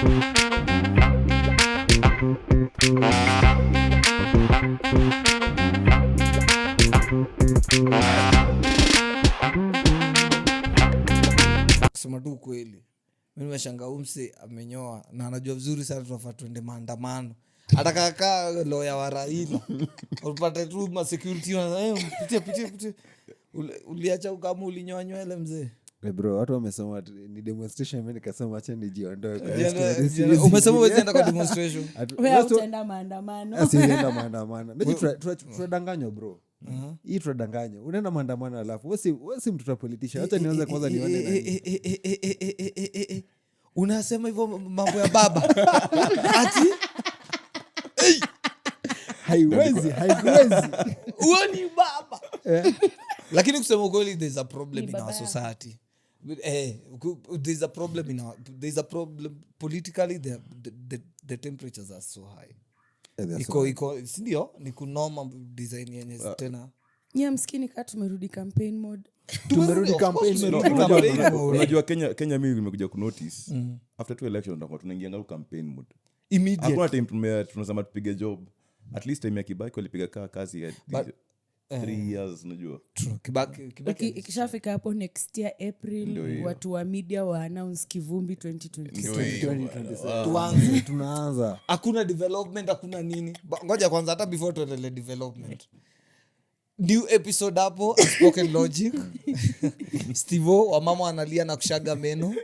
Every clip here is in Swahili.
Kusema tu kweli, mimi nimeshangaa umse amenyoa na anajua vizuri sana tunafaa tuende maandamano. Atakakaa lawyer wa Raila. Upate tu ma security pitia. Uliacha kama ulinyoa nywele mzee. Bro, watu wamesema ni demonstration, mimi nikasema acha nijiondoe. Umesema wewe unaenda kwa demonstration. Wewe utaenda maandamano. Asienda maandamano. Ndio tunadanganywa bro. Hii tunadanganywa. Unaenda maandamano alafu wewe si mtoto politician. Acha nianze kwanza nione nani. Unasema hivyo mambo ya baba. Ati haiwezi. Uoni baba. Lakini kusema kweli there's a problem in our society. There's a problem politically. The temperatures are so high. Iko sindio ni kunoma design yenye tena. Mskini kaa tumerudi campaign mode. Tumerudi campaign. Unajua Kenya mimi nimekuja ku notice after 2 elections ndio tunaingia ngao campaign mode immediate. Hakuna time tunasema tupige job. At least time ya Kibaki walipiga kazi ya 3 years unajua. True. Kibaki ikishafika hapo next year April watu wa media wa announce Kivumbi 2027. Tunaanza. Hakuna development, hakuna nini. Ngoja kwanza hata before tuendelee development. New episode hapo Spoken Logic. Stevo wa mama analia na kushaga meno.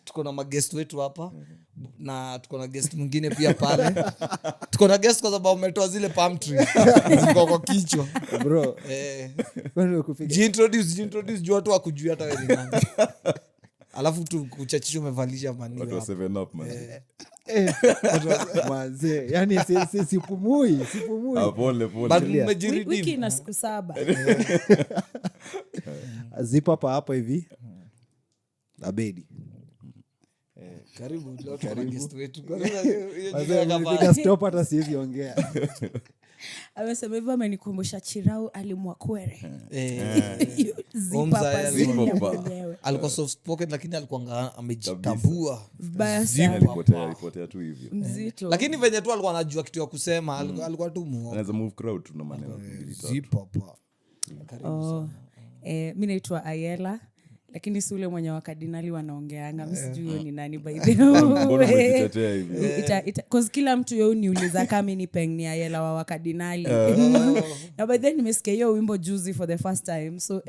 Tuko na guest wetu hapa na tuko na guest mwingine pia pale. Tuko na guest kwa sababu umetoa zile palm tree ziko kwa kichwa bro. Introduce jua watu wakujua hata wewe ni nani. Alafu tu kuchachisha umevalisha mani watu 7 up man. Mazee, yani sipumui. Pole. But umejiredeem. Wiki na siku 7. Zipa hapa hivi. Abedi. Karibu leo kwa guest wetu. Piga stop hata siwezi ongea. Amesema hivyo amenikumbusha Chirau alimwakwere. Zipa. Alikuwa soft spoken lakini alikuwa amejitambua. Vibaya sana. Alipotea tu hivyo. Mzito. Lakini venye tu alikuwa anajua kitu ya kusema, alikuwa tu muo. Anaweza move crowd tu na maneno. Zipa. Karibu sana. Mimi naitwa Ayela. Lakini si ule mwenye wakadinali wanaongeanga msijui ni nani by the way. Cause kila mtu yeye uniuliza kama ni peng ni Ayela wa wakadinali. Na by then nimesikia hiyo wimbo juzi for the first time. So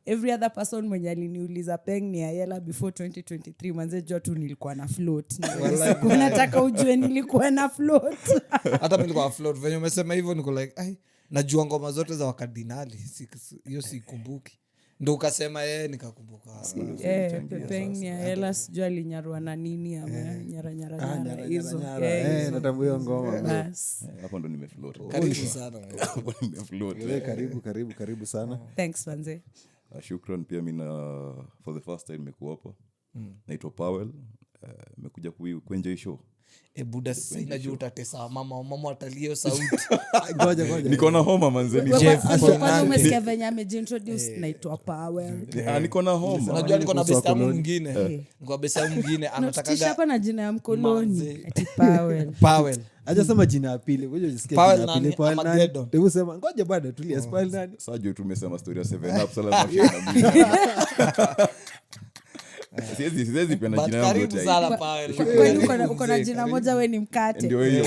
every other person mwenye aliniuliza peng ni Ayela before 2023 manze jua tu nilikuwa na float. Nataka ujue nilikuwa na float. Hata mimi nilikuwa float. Venye umesema hivyo niko like najua ngoma zote za wakadinali. Hiyo sikumbuki. Ndo ukasema nikakumbuka. Pepeng ya Ayela sijui alinyarwa na nini ama nyara hizo. Natambua ngoma. Hapo ndo nimefloat. Karibu sana. Hapo nimefloat. Karibu sana. Thanks manze. Shukran pia mimi for the first time nimekuwa hapa. Naitwa Powell. Nimekuja kuenjoy show. Buda sasa inajua utatesa mama atalie sauti. Ngoja. Niko na homa manzeni. Kwa umesikia venye ameintroduce naitwa Powell. Niko na homa. Unajua niko na bestamu mwingine. Niko bestamu mwingine anatakaga hapa na jina ya mkoloni ati Powell. Hajasema jina ya pili. Ngoja usikie jina ya pili Powell nani. Hebu sema ngoja bado tulia Powell nani. Sasa tumesema story ya 7 up sala. Siwezi penda jina yangu karibu sana Powell. Kwani uko na jina moja wewe ni mkate. Ndio hiyo.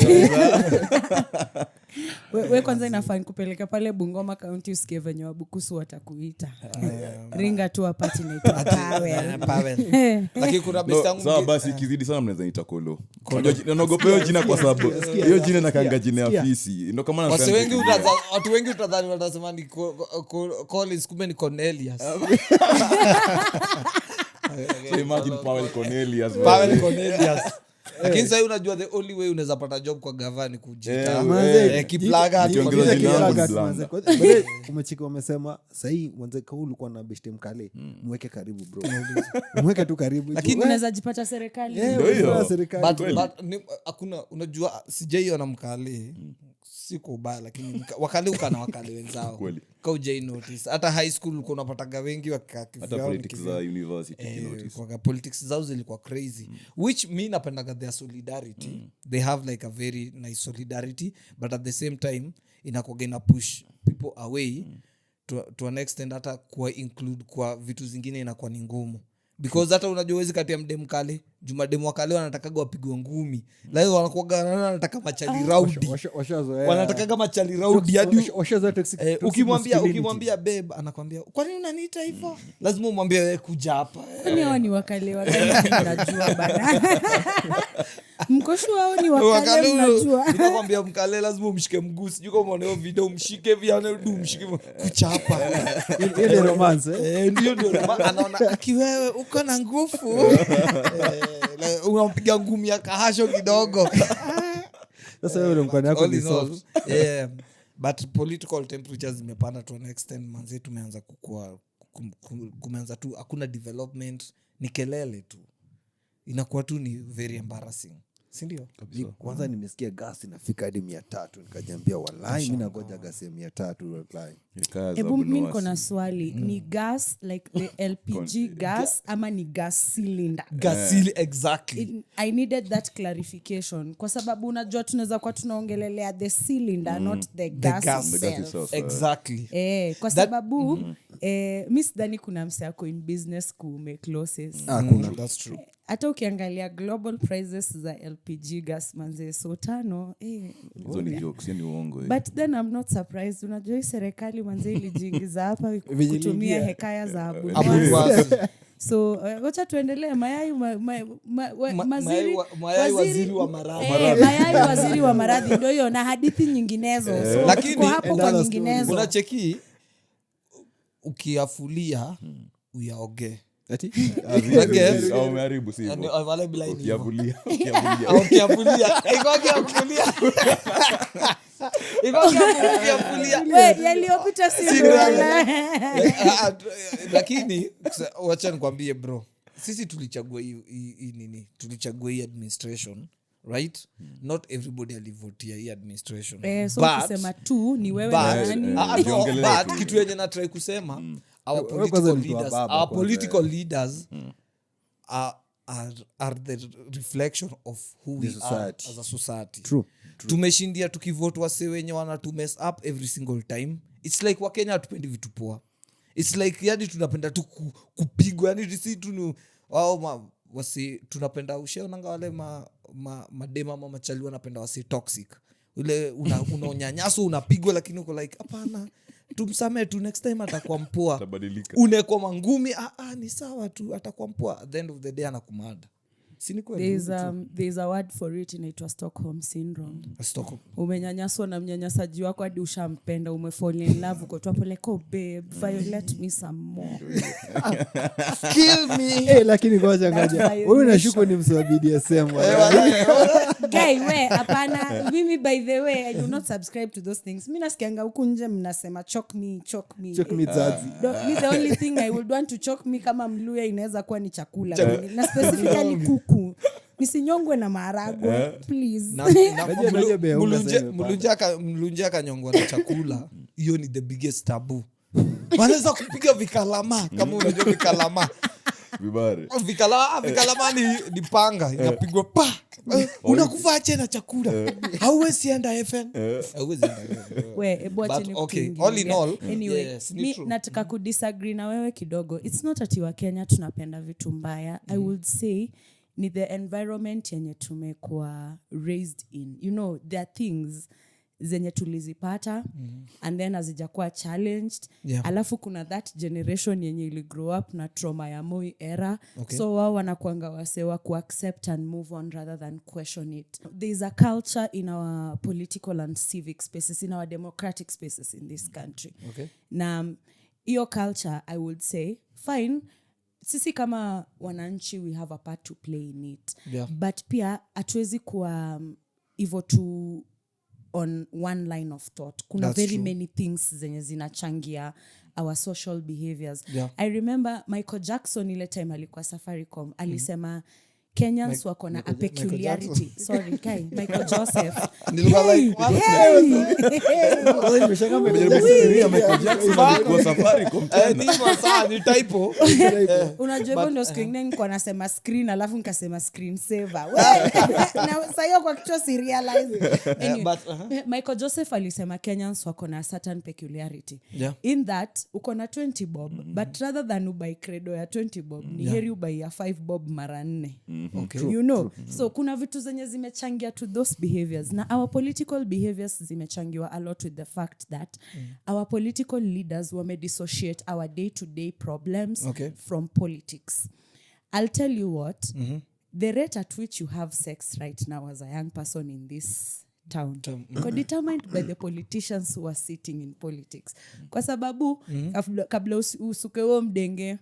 Wewe kwanza inafaa nikupeleka pale Bungoma County usikie venye Wabukusu watakuita. Ringa tu apati naitwa Powell. Lakini kuna best yangu. Sawa basi ikizidi sana mnaweza niita Kolo. Naogopa hiyo jina kwa sababu hiyo jina nakanga jina ya fisi. Ndio kama na watu wengi utadhani watasema ni Collins kumbe ni Cornelius. So imagine Powell Cornelius. Lakini sasa unajua the only way unaweza pata job kwa gavana kujita. Kiplaga akiongeza jina langu Bale umechika wamesema sasa mwanzo kaulu kwa na best mkale mweke karibu bro. Mweke tu karibu. Lakini unaweza jipata serikali. Ndio serikali. But hakuna unajua sijaiona mkale. siko ubaya lakini wakale ukana wakale wenzao kaujai notice hata high school uko unapataga wengi hata politics za university kwa politics zao zilikuwa crazy which me napendaga their solidarity they have like a very nice solidarity but at the same time inakuwa ina push people away to an extent hata kwa include kwa vitu zingine inakuwa ni ngumu because hata unajua wezi kati ya mdem kale jumademu wakale wanatakaga wapigwe ngumi lakini wanakuwa wanataka machali rowdy wanatakaga machali rowdy hadi ukimwambia babe anakuambia kwa nini unaniita hivyo lazima umwambie wewe kuja hapa hao ni wakale unajua bana mkoshu hao ni wakale unajua ninakwambia mkale lazima umshike mguu sijui kama unaona video umshike vya unarudi umshike kucha hapa ile romance ndio anaona akiwewe uko na nguvu unampiga ngumi ya kahasho kidogo sasa wewe mkono yako ni soft but political temperatures zimepanda to an extent manze tumeanza kukua kumeanza tu hakuna development ni kelele tu inakuwa tu ni very embarrassing si ndio kwanza nimesikia gas inafika hadi 300 nikajiambia wallahi mimi nangoja gas ya 300 wallahi hebu mimi niko na swali ni gas like the LPG gas ama ni gas cylinder exactly I needed that clarification kwa sababu unajua tunaweza kwa tunaongelelea the cylinder not the gas itself exactly kwa sababu mimi sidhani kuna mse yako in business ku make losses kuna that's true hata ukiangalia global prices za LPG gas manze so tano hizo ni jokes ni uongo but then I'm not surprised unajua hii serikali manze ilijiingiza hapa kutumia hekaya za Abu so wacha tuendelee mayai waziri wa maradhi mayai waziri wa maradhi ndio hiyo na hadithi nyinginezo so lakini hapo kwa nyinginezo unacheki ukiafulia uyaoge ati au umeharibu si hivyo wale bila hivi ukiavulia yaliyopita si lakini wacha nikwambie bro sisi tulichagua hii nini tulichagua hii administration right not everybody alivotia hii administration so kusema tu ni wewe na nani but kitu yenye na try kusema our political leaders are the reflection of who we are as a society. True. Tumeshindia tukivote wase wenye wana to mess up every single time. It's like Wakenya hatupendi vitu poa. It's like yani tunapenda tu kupigwa yani sisi tu wasi tunapenda ushaonanga wale madema mama machali wanapenda wasi toxic. Ule unaonyanyaso unapigwa lakini uko like hapana tumsamee tu next time atakuwa mpoa. Unekwa mangumi ni sawa tu atakuwa mpoa at the end of the day anakumada. There's a word for it inaitwa Stockholm syndrome. Umenyanyaswa na mnyanyasaji wako hadi ushampenda umefall in love uko tu hapo like babe violate me some more. Kill me. Lakini ngoja wewe unashuku ni msabidi sema. Guy we hapana mimi by the way I do not subscribe to those things. Mimi nasikianga huku nje mnasema choke me zazi. The only thing I would want to choke me kama Mluya inaweza kuwa ni chakula na specifically kuku. Nisinyongwe na maharagwe please. Mlunja kanyongwa na chakula. Hiyo ni the biggest taboo. Wanaweza kupiga vikalama kama unajua vikalama. Vibare. Vikalama ni panga inapigwa pa. Unakufa na chakula. Hauwezi enda FN. Okay, all in all anyway mi nataka kudisagree na wewe kidogo. It's not ati wa Kenya tunapenda vitu mbaya. I would say ni the environment yenye tumekuwa raised in. You know, there are things zenye tulizipata and then hazijakuwa challenged. Alafu kuna that generation yenye ili grow up na trauma ya Moi era. Okay. So wao wanakuanga wasewa ku-accept and move on rather than question it. There is a culture in our political and civic spaces, in our democratic spaces in this country. Okay. Na iyo culture, I would say, fine, sisi kama wananchi we have a part to play in it. But pia hatuwezi kuwa hivyo tu on one line of thought. Kuna That's very true. many things zenye zinachangia our social behaviors. I remember Michael Jackson ile time alikuwa Safaricom alisema Kenyans wako na a peculiarity. Sorry, Kai, Michael Joseph. Nilikuwa like, what? Kwa Safaricom tena. Ni masaa, ni typo. Unajua hivyo ndio siku ingine nilikuwa nasema screen alafu nikasema screen saver. Na sasa hiyo kwa kichwa si realize. Anyway, Michael Joseph alisema Kenyans wako na certain peculiarity. Yeah. In that uko na 20 bob but rather than ubai credo ya 20 bob ni heri ubai ya 5 bob mara 4. Okay. You know. So kuna vitu zenye zimechangia to those behaviors. Na our political behaviors zimechangiwa a lot with the fact that our political leaders wame dissociate our day-to-day problems from politics. I'll tell you what, the rate at which you have sex right now as a young person in this town determined by the politicians who are sitting in politics. Kwa sababu kabla usuke huo mdenge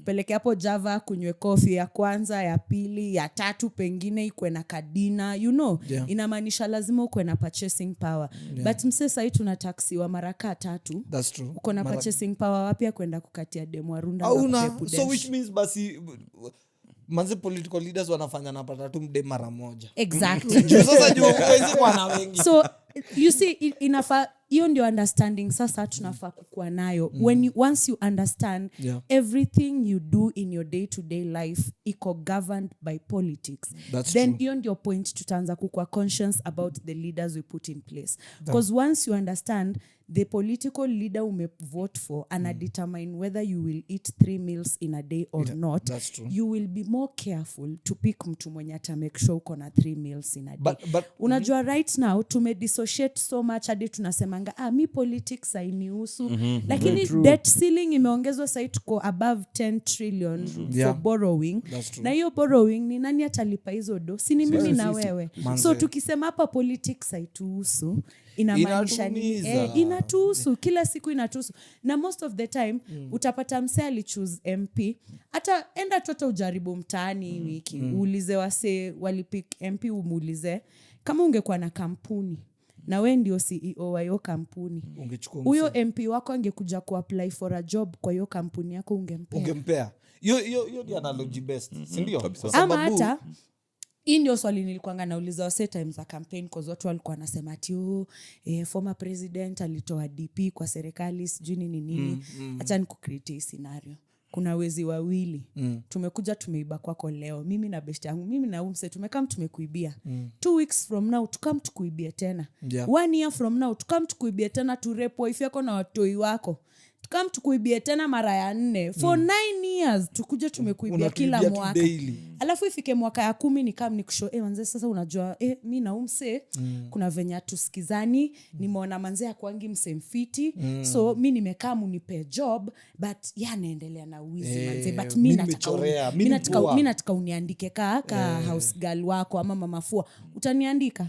peleke hapo Java kunywe coffee ya kwanza, ya pili, ya tatu pengine ikwe na kadina, you know, inamaanisha lazima ukwe na purchasing power. But mse sasa tunataxiwa maraka 3. That's true. Uko na purchasing power wapi kwenda kukatia demo Runda na so which means basi manze political leaders wanafanya napata tu mde mara moja. Exactly. Sasa juu huwezi kuwa na wengi. So you see inafa hiyo ndio understanding sasa tunafaa kukuwa nayo. Once you understand everything you do in your day to day life iko governed by politics. Then hiyo ndio point tutaanza kukuwa conscious about the leaders we put in place. Because once you understand the political leader umevote for and determine whether you will eat 3 meals in a day or not, you will be more careful to pick mtu mwenye ata make sure uko na 3 meals in a day. But unajua right now tumedissociate so much hadi tunasemanga mi politics hainihusu. Lakini debt ceiling imeongezwa sasa tuko above 10 trillion for borrowing. Na hiyo borrowing ni nani atalipa hizo do? Si ni mimi na wewe. So tukisema hapa politics haituhusu inamaanisha inatuhusu, kila siku inatuhusu. Na most of the time utapata mse alichoose MP, hata enda tu ujaribu mtaani wiki uulize wase walipick MP, umuulize kama ungekuwa na kampuni na wewe ndio CEO wa hiyo kampuni, huyo MP wako angekuja kuapply for a job kwa hiyo kampuni yako, ungempea? Hiyo ndio analogy best, si ndio? Ama hata hii ndio swali nilikuanga nauliza wase times za campaign cause watu walikuwa wanasema ati former president alitoa DP kwa serikali sijui nini. Acha nikucreate scenario. Kuna wezi wawili tumekuja tumeiba kwako leo, mimi na best yangu, mimi na umse tumekam tumekuibia. 2 weeks from now tukam tukuibie tena. 1 year from now tukam tukuibie tena, tu rape wife yako na watoi wako, tukam tukuibie tena mara ya 4 for 9 years tukuje tumekuibia kila mwaka. Alafu ifike mwaka ya 10 ni kama nikushow manze sasa unajua mimi na umse kuna venya tusikizani, nimeona manze akwangi msemfiti so mimi nimekaa munipe job but yanaendelea na wizi manze, but mimi nataka uniandike ka house girl wako ama mama fua, utaniandika?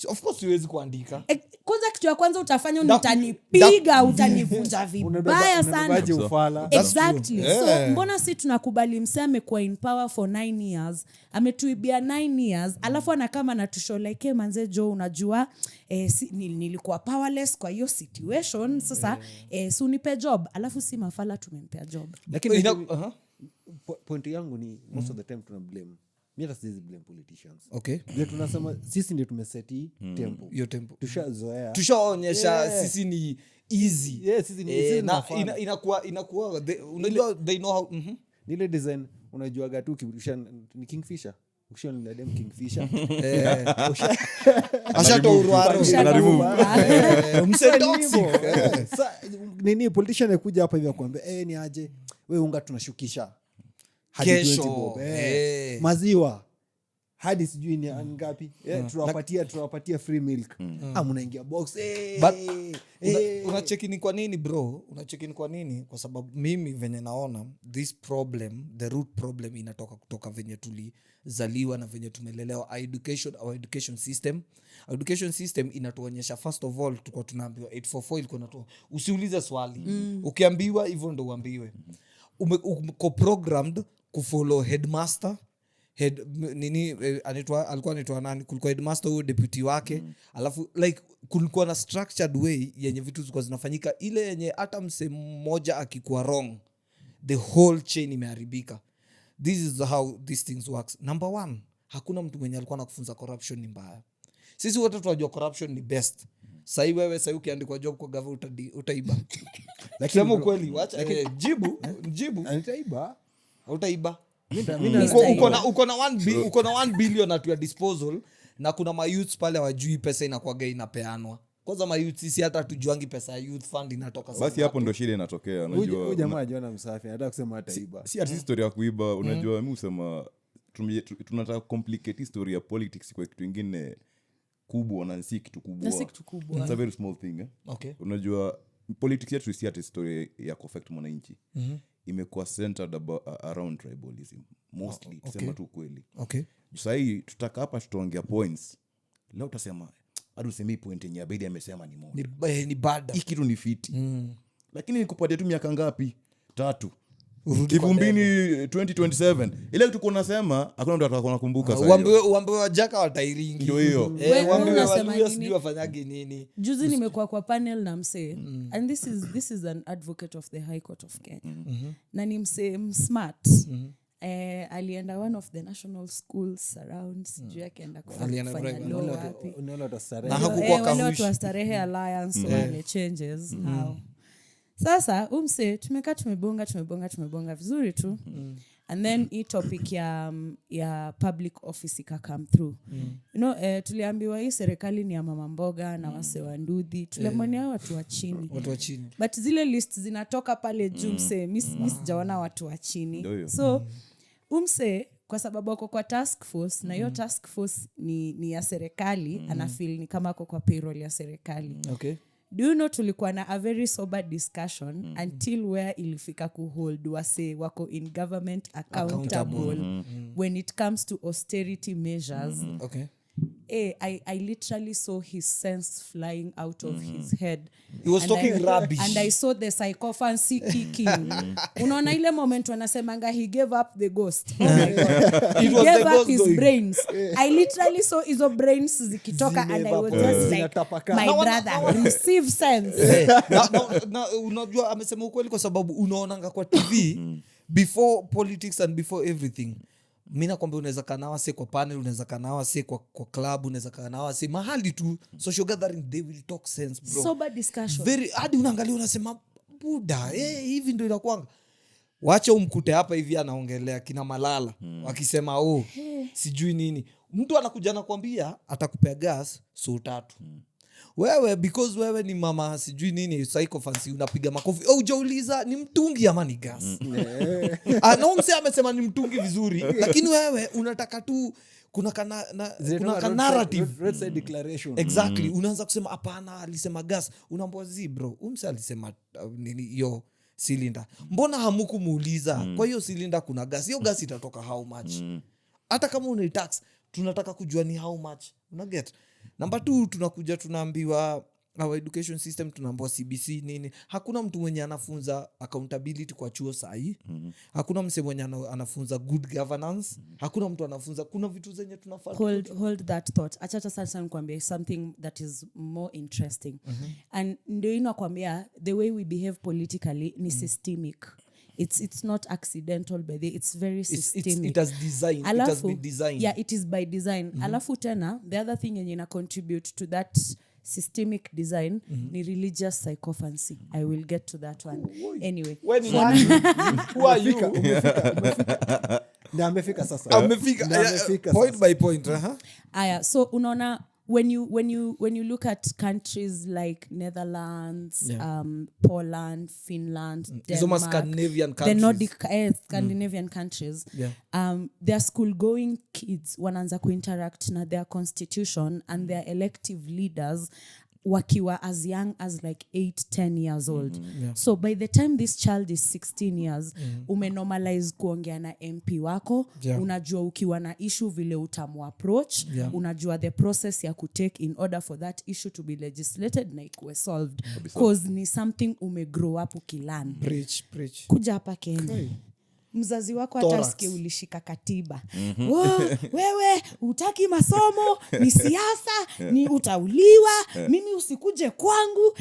Of course siwezi kuandika. Kwanza kitu ya kwanza utafanya utanipiga, utanivunja vibaya sana. Exactly. So mbona si tunakubali mseme kwa in power for 9 years, ametuibia 9 years, alafu anakama na tushow like manze jo unajua nilikuwa powerless kwa hiyo situation, sasa si unipe job, alafu si mafala tumempea job. Lakini point yangu ni most of the time tuna blame. Mimi hata siwezi blame politicians. Okay. Ndio tunasema sisi ndio tumeseti tempo. Hiyo tempo. Tushazoea. Tushaonyesha sisi ni easy. Sisi ni easy inakuwa unajua they know how Nile design unajuaga tu kibusha ni Kingfisher. Ukishona na dem Kingfisher. Ashatourwaro. Msetoxic. Sasa nini politician anakuja hapa hivi akwambia ni aje wewe unga tunashukisha kesho maziwa hadi sijui ni ngapi tunawapatia free milk mnaingia box unacheki ni kwa nini bro, unacheki ni kwa nini? Kwa sababu mimi venye naona this problem, the root problem inatoka kutoka venye tulizaliwa na venye tumelelewa. Our education system inatuonyesha first of all tulikuwa tunaambiwa 844 ilikuwa inatoa usiulize swali ukiambiwa hivyo ndo uambiwe. Uko programmed kufollow headmaster alikuwa anaitwa nani, kulikuwa headmaster huyo deputy wake alafu like kulikuwa na structured way yenye vitu zilikuwa zinafanyika, ile yenye hata mse mmoja akikuwa wrong the whole chain imeharibika. this is how these things works. Number 1, hakuna mtu mwenye alikuwa anakufunza corruption ni mbaya. Sisi wote tunajua corruption ni best. Sahi wewe ukiandikwa job kwa gava utaiba. Lakini sema ukweli, wacha jibu. Anitaiba. Utaiba. Uko na 1 billion at your disposal na kuna mayouth pale wajui pesa inakuwaga inapeanwa. Kwanza mayouth sisi hata tujuangi pesa ya youth fund inatoka sana. Basi hapo ndo shida inatokea. Unajua huyu jamaa anajiona msafi, anataka kusema ataiba. Si ati story ya kuiba, unajua mimi husema tunataka complicate history ya politics kwa kitu kingine kubwa na si kitu kubwa. It's a very small thing. Okay. Unajua politics yetu si ati story ya affect mwananchi. Imekuwa centered around tribalism mostly. Tusema tu kweli. Okay. Sasa hii tutaka hapa tutaongea points. Leo utasema hadi useme point yenye Abedi amesema ni moja. Ni bad. Hii kitu ni fiti. Lakini nikupatie tu miaka ngapi? 3. Kivumbini 2027. Ile tuko nasema hakuna mtu atakayekumbuka sasa. Uambiwe wajaka watairingi. Ndio hiyo. Uambiwe waluya sijui wafanyage nini. Juzi nimekuwa kwa panel na msee and this is an advocate of the High Court of Kenya. Na ni msee smart. Alienda one of the national schools around sijui akaenda kufanya law wapi. Na hakukuwa wale watu wa Starehe Alliance wale changes how. Sasa umse tumekaa tumebonga vizuri tu. And then hii topic ya public office come through. You know, tuliambiwa hii serikali ni ya mama mboga na wase wa ndudhi. Tulemwonea watu wa chini. But zile list zinatoka pale juu mse miss jaona watu wa chini. So umse kwa sababu wako kwa task force na hiyo task force ni ya serikali, ana feel ni kama kwa payroll ya serikali. Okay. Do you know tulikuwa na a very sober discussion until where ilifika kuhold wase wako in government accountable when it comes to austerity measures. Okay. I literally saw his sense flying out of his head. He was talking rubbish. And I saw the psychophancy kicking. Unaona ile moment wanasemanga he gave up the ghost. Oh my God. He gave up his brains. I literally saw his brains zikitoka and I was just like, my brother, receive sense. Na unajua amesema ukweli kwa sababu unaonanga kwa TV before politics and before everything. Mimi nakwambia unaweza kanawa se kwa panel, unaweza kanawa se kwa club, unaweza kanawa se mahali tu social gathering, they will talk sense bro. Sober discussion. Very hadi unaangalia unasema buda hivi ndio inakuanga. Wacha umkute hapa hivi anaongelea kina Malala wakisema sijui nini. Mtu anakuja anakuambia atakupea gas so 3. Wewe because wewe ni mama sijui nini psychophancy unapiga makofi. Hujauliza ni mtungi ama ni gas. Anaomse amesema ni mtungi vizuri lakini wewe unataka tu kuna narrative red side declaration. Exactly. Unaanza kusema hapana alisema gas. Unaambiwa bro umse alisema nini hiyo cylinder. Mbona hamukumuuliza kwa hiyo cylinder kuna gas? Hiyo gas itatoka how much? Hata kama una tax tunataka kujua ni how much. Una get? Number 2 tunakuja tunaambiwa our education system tunaambiwa CBC nini. Hakuna mtu mwenye anafunza accountability kwa chuo sahi. Hakuna mse mwenye anafunza good governance. Hakuna mtu anafunza kuna vitu zenye tunafaa. Hold that thought. Acha sasa nikwambie something that is more interesting. And ndio inakwambia the way we behave politically ni systemic. It's not accidental by the it's very systemic. It has been designed. Yeah, it is by design. Alafu tena the other thing yenye ina contribute to that systemic design ni religious psychophancy. I will get to that one. Anyway. Who are you? Amefika sasa. Amefika point by point. Aya, so unaona when you look at countries like Netherlands, Poland, Finland, Denmark, Scandinavian countries. the Nordic Scandinavian countries, their school going kids wanaanza kuinteract na their constitution and their elective leaders wakiwa as young as like 8-10 years old. So by the time this child is 16 years, umenormalize kuongea na MP wako, unajua ukiwa na issue vile utamu approach, unajua the process ya kutake in order for that issue to be legislated na ikuwe solved. Cause ni something umegrow up ukilearn. Preach. Kuja hapa Kenya. Mzazi wako atasikia ulishika katiba. Wewe utaki masomo, ni siasa, ni utauliwa, mimi usikuje kwangu,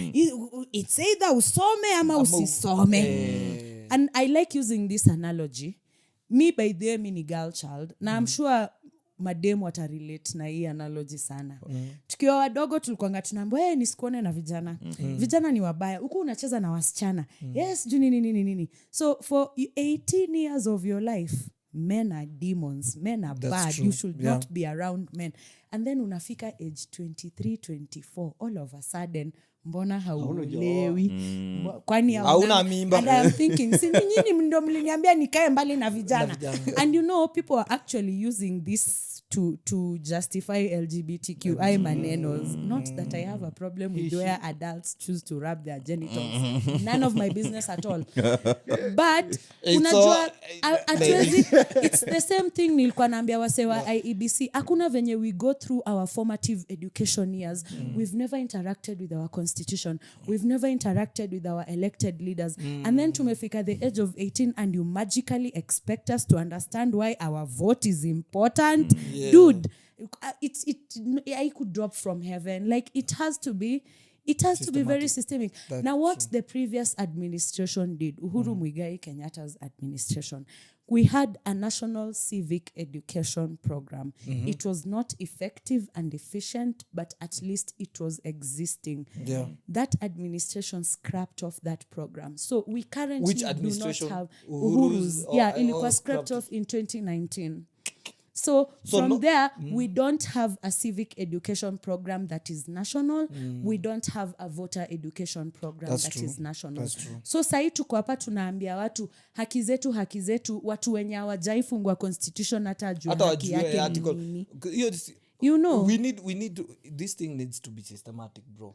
it's either usome ama usisome. And I like using this analogy. me by the way, mi ni girl child na I'm sure mademu watarelate na hii analogy sana. Tukiwa wadogo tulikuanga tunaambiwa nisikuone na vijana. Vijana ni wabaya. Huko unacheza na wasichana. Yes, juu nini. So for 18 years of your life, men are demons, men are That's bad. true. You should not be around men. And then unafika age 23, 24, all of a sudden mbona haulewi kwani hauna mimba. And I'm thinking si nyinyi ndio mliniambia nikae mbali na vijana. And you know people are actually using this to justify LGBTQI manenos. Not that I have a problem with where adults choose to rub their genitals. None of my business at all. But unajua it's the same thing nilikuwa naambia wasewa IEBC. Hakuna venye we go through our formative education years. We've never interacted with our constitution. We've never interacted with our elected leaders. And then tumefika the age of 18 and you magically expect us to understand why our vote is important. Dude, I could drop from heaven. Like it has to be very systemic. Now what the previous administration did, Uhuru Muigai Kenyatta's administration, we had a national civic education program. It was not effective and efficient, but at least it was existing. Yeah. That administration scrapped off that program. So we currently Which administration? do not have Uhuru's? it was scrapped off in 2019. So from there, we don't have a civic education program that is national. We don't have a voter education program is national. That's true. So sahi tuko hapa tunaambia watu haki zetu watu wenye hawajaifungwa constitution hata juu haki yake ni nini. You know, we need to, this thing needs to be systematic, bro.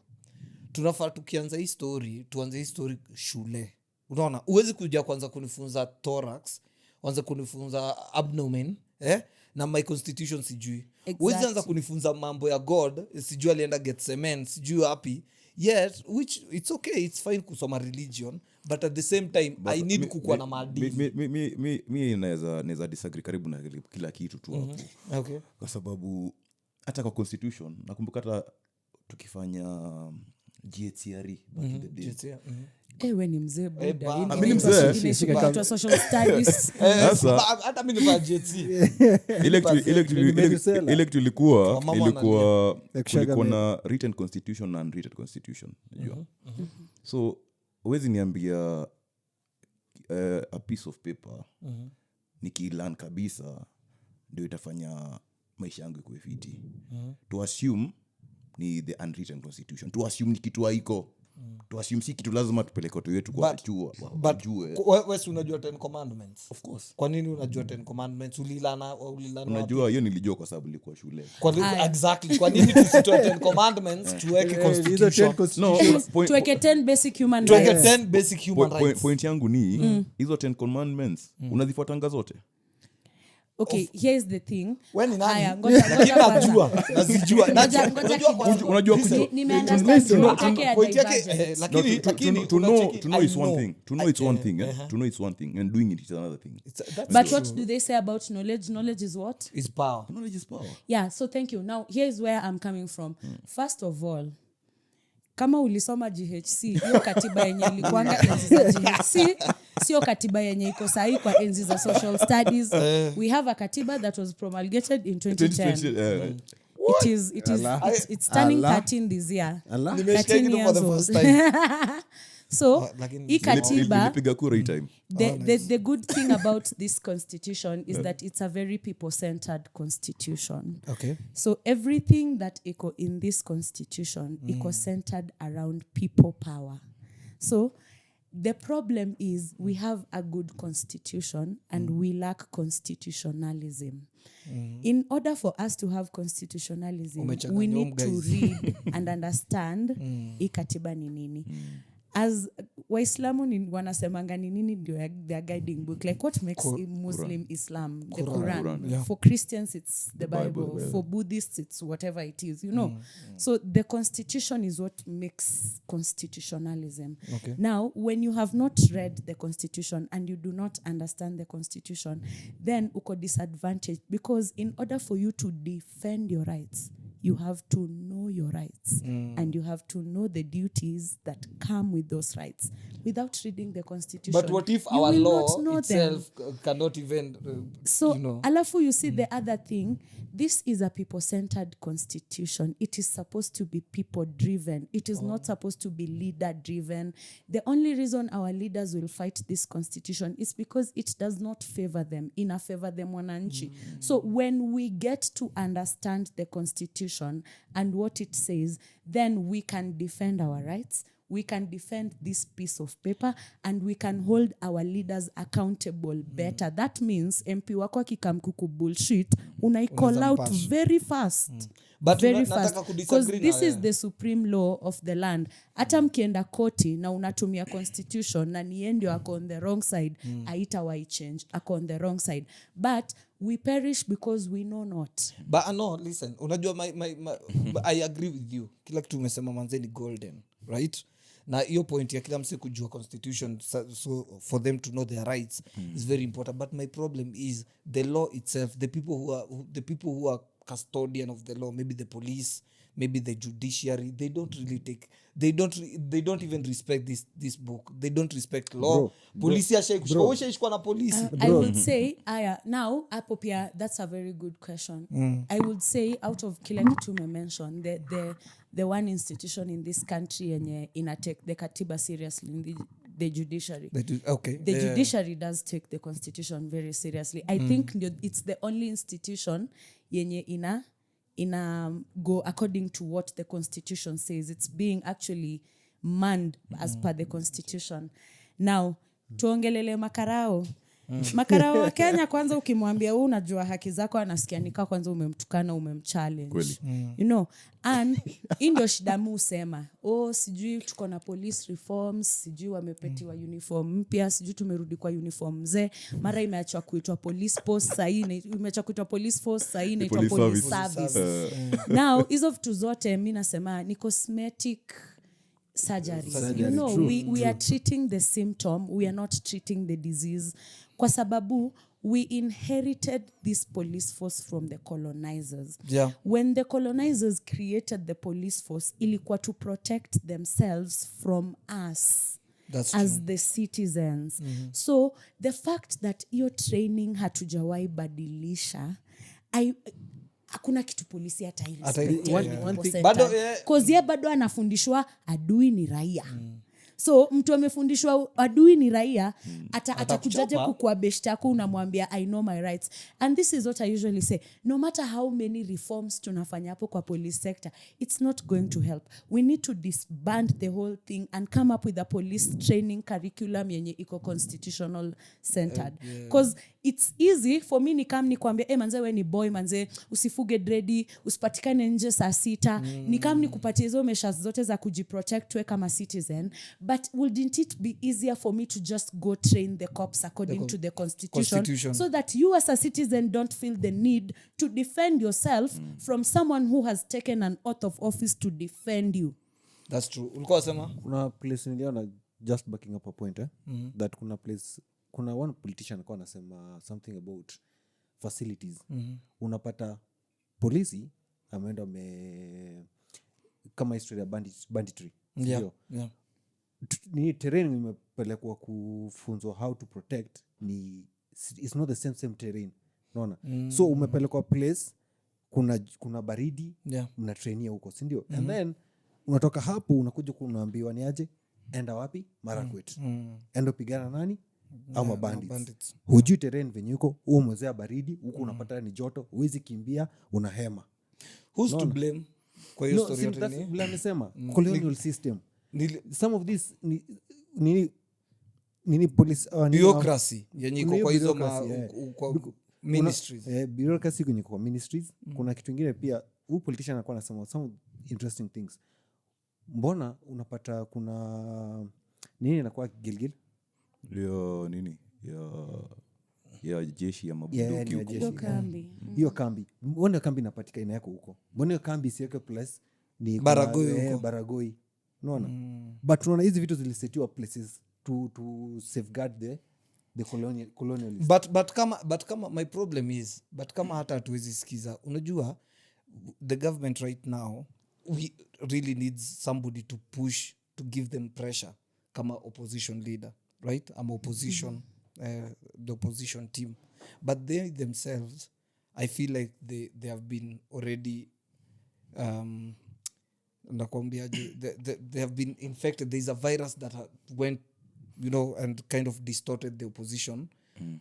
Tunafaa tukianza hii story tuanze hii story shule. Unaona, uwezi kuja kwanza kunifunza thorax, kwanza kunifunza abdomen, na my constitution sijui. Uwezi anza kunifunza mambo ya God, sijui alienda get cement, sijui happy. Yet, which it's okay, it's fine kusoma religion, but at the same time I need kukuwa na maadili. Mi naweza disagree karibu na kila kitu tu hapo. Okay. Kwa sababu hata kwa constitution nakumbuka hata tukifanya GHCRE back in the day. Ewe ni mzee buda. Mimi mzee. Kwa social studies. Hata mimi ni JC. Ile tulikuwa kulikuwa na written constitution na unwritten constitution, unajua. So huwezi niambia a piece of paper nikilearn kabisa ndio itafanya maisha yangu ikuwe fiti. To assume ni the unwritten constitution. To assume ni kitu haiko. To assume si kitu lazima tupeleke watu wetu kwa chuo. But wewe unajua 10 commandments? Of course. Kwa nini unajua 10 commandments? Ulilana unajua hiyo nilijua kwa sababu nilikuwa shule. Exactly. Kwa nini tusitoe 10 commandments tuweke constitution? Tuweke 10 basic human rights. Tuweke 10 basic human rights. Point yangu ni hizo 10 commandments unazifuatanga zote. Okay, here's the thing. When in Haya, najua unajua lakini to know is one thing. To know it's one thing and doing it is another thing. But what do they say about knowledge? Knowledge is what? Is power. Knowledge is power. Yeah, so thank you. Now here's where I'm coming from. First of all, kama ulisoma GHC, hiyo katiba yenye ilikuanga enzi za GHC, sio katiba yenye iko sahi kwa enzi za social studies. We have a katiba that was promulgated in 2010. It's turning 13 this year. 13 years old. So hii katiba, the good thing about this constitution is that it's a very people-centered constitution. Okay. So everything that iko in this constitution iko centered around people power. So the problem is we have a good constitution and we lack constitutionalism. In order for us to have constitutionalism, we need to read and understand hii katiba ni nini. As Waislamu wanasemanga ni nini ndio their guiding book, like what makes Muslim Islam, the Quran. Yeah. For Christians it's the Bible. For Buddhists it's whatever it is, you know. So the constitution is what makes constitutionalism. Okay. Now when you have not read the constitution and you do not understand the constitution, then uko disadvantaged, because in order for you to defend your rights you have to know your rights and you have to know the duties that come with those rights. Without reading the constitution, But what if you our will law not know them. itself cannot even So, you know? alafu you see the other thing, this is a people-centered constitution. It is supposed to be people-driven. It is not supposed to be leader-driven. The only reason our leaders will fight this constitution is because it does not favor them. Ina favor them wananchi. So when we get to understand the constitution and what it says, then we can defend our rights. We can defend this piece of paper and we can hold our leaders accountable better. That means MP wako akikamkuku bullshit, call out mpash. very fast. But Very nataka fast. kudisagree Because na this is wewe. the supreme law of the land. Hata mkienda koti na unatumia constitution na niye ndio ako on the wrong side, haitawai change. Ako on the wrong side. But we perish because we know not. But no, listen, unajua I agree with you. Kila kitu umesema manze ni golden, right? Na hiyo point ya kila mse kujua constitution, so for them to know their rights is very important. But my problem is the law itself, the people who are custodian of the law, maybe the police, maybe the judiciary, they don't even respect this book. They don't respect law. Police ashaikushikwa na police. I would say, now, apopia, that's a very good question. I would say, out of kila kitu mention, the one institution in this country yenye inatake the katiba seriously, the judiciary. The judiciary does take the constitution very seriously. I think it's the only institution yenye ina go according to what the constitution says. It's being actually manned as per the constitution. Now, tuongelele makarao. Makarao wa Kenya kwanza ukimwambia wewe unajua haki zako anasikia nika kwanza umemtukana, umemchallenge. You know, and ndio shida musema, sijui tuko na police reforms, sijui wamepetiwa uniform mpya, sijui tumerudi kwa uniform mzee, mara imeachwa kuitwa police post saini, imeachwa kuitwa police force saini, inaitwa police service. Now, hizo vitu zote mimi nasema ni cosmetic surgery. You know, we are treating the symptom, we are not treating the disease. Kwa sababu we inherited this police force from the colonizers. Yeah. When the colonizers created the police force, ilikuwa to protect themselves from us. That's as true. the citizens. So the fact that your training hatujawai badilisha, hakuna kitu polisi hata cause bado anafundishwa adui ni raia. So mtu amefundishwa adui ni raia, atakujaje kukua beshte yako unamwambia I know my rights. And this is what I usually say, no matter how many reforms tunafanya hapo kwa police sector, it's not going to help. We need to disband the whole thing and come up with a police training curriculum yenye iko constitutional centered. Because it's easy for me nikwambia manze we ni boy, manze usifuge dreadi, usipatikane nje saa 6. Nikupatie hizo measures zote za kujiprotect we kama citizen. But wouldn't it be easier for me to just go train the cops according to the constitution so that you as a citizen don't feel the need to defend yourself from someone who has taken an oath of office to defend you? That's true. Ulikuwa sema kuna place niliona, just backing up a point that kuna one politician alikuwa anasema something about facilities. Unapata polisi ameenda kama historia banditry. Yeah. Ni terrain imepelekwa kufunzwa how to protect, it's not the same terrain, unaona. So umepelekwa place kuna baridi, mna trainia huko, si ndio? And then unatoka hapo unakuja kunaambiwa ni aje, enda wapi? Marakwet. Enda pigana nani? Ama bandits. Hujui terrain venye huko, umezea baridi huko, unapata ni joto, huwezi kimbia, unahema. Who's to blame kwa hiyo story yote? Ni vile amesema colonial system. Some of this nini police bureaucracy yenye iko kwa hizo ministries. Bureaucracy kwenye kwa ministries. Kuna kitu kingine pia, huyu politician anakuwa anasema some interesting things. Mbona unapata kuna nini inakuwa Gilgil? Leo nini ya jeshi ya mabunduki huko. Hiyo kambi. Mbona kambi inapatika inaweko huko? Mbona hiyo kambi siweke plus ni Baragoi. Unaona? But unaona hizi vitu zilisetiwa places to safeguard the colonialism. But kama my problem is, but kama hata hatuwezi sikiza, unajua the government right now we really needs somebody to push, to give them pressure kama opposition leader, right? I'm opposition, the opposition team, but they themselves, I feel like they have been already nakwambiaje, they have been infected. There's a virus that went, you know, and kind of distorted the opposition,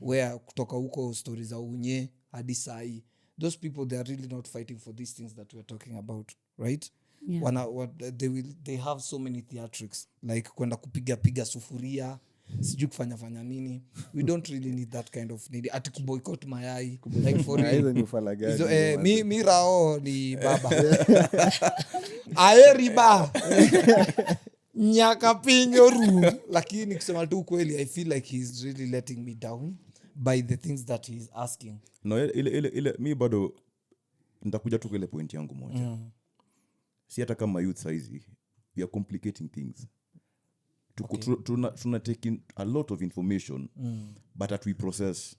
where kutoka huko stories za unye hadi sai, those people, they are really not fighting for these things that we're talking about, right? Yeah. They have so many theatrics, like kwenda kupiga sufuria, sijui kufanya nini. We don't really need that kind of need ati kuboycott mayai, like for real. Hizo ni ufala gani? Hizo, mi rao ni baba aeriba nyaka pinyo ru, lakini kusema tu kweli, I feel like he's really letting me down by the things that he's asking. No, ile mi bado nitakuja tu kwa ile point yangu moja. Si hata kama youth saizi, we are complicating things. Tuna taking a lot of information, but that we process.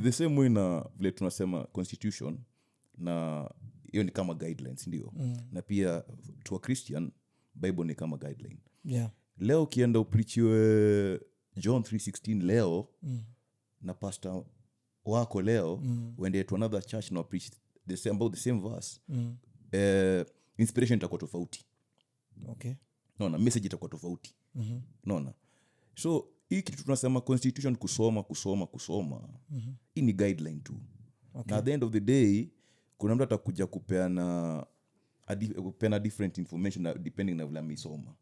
The same way na vile tunasema constitution, na hiyo ni kama guidelines, ndio. Na pia to a Christian, Bible ni kama guideline. Yeah. Leo kienda upreachiwe John 3:16 leo, na pastor wako leo, when they to another church na preach about the same verse, inspiration itakuwa tofauti. Okay. Naona message itakuwa tofauti. Naona. So hii kitu tunasema constitution kusoma. Hii ni guideline tu. Okay. Na at the end of the day, kuna mtu atakuja kupeana different information depending na vile amesoma.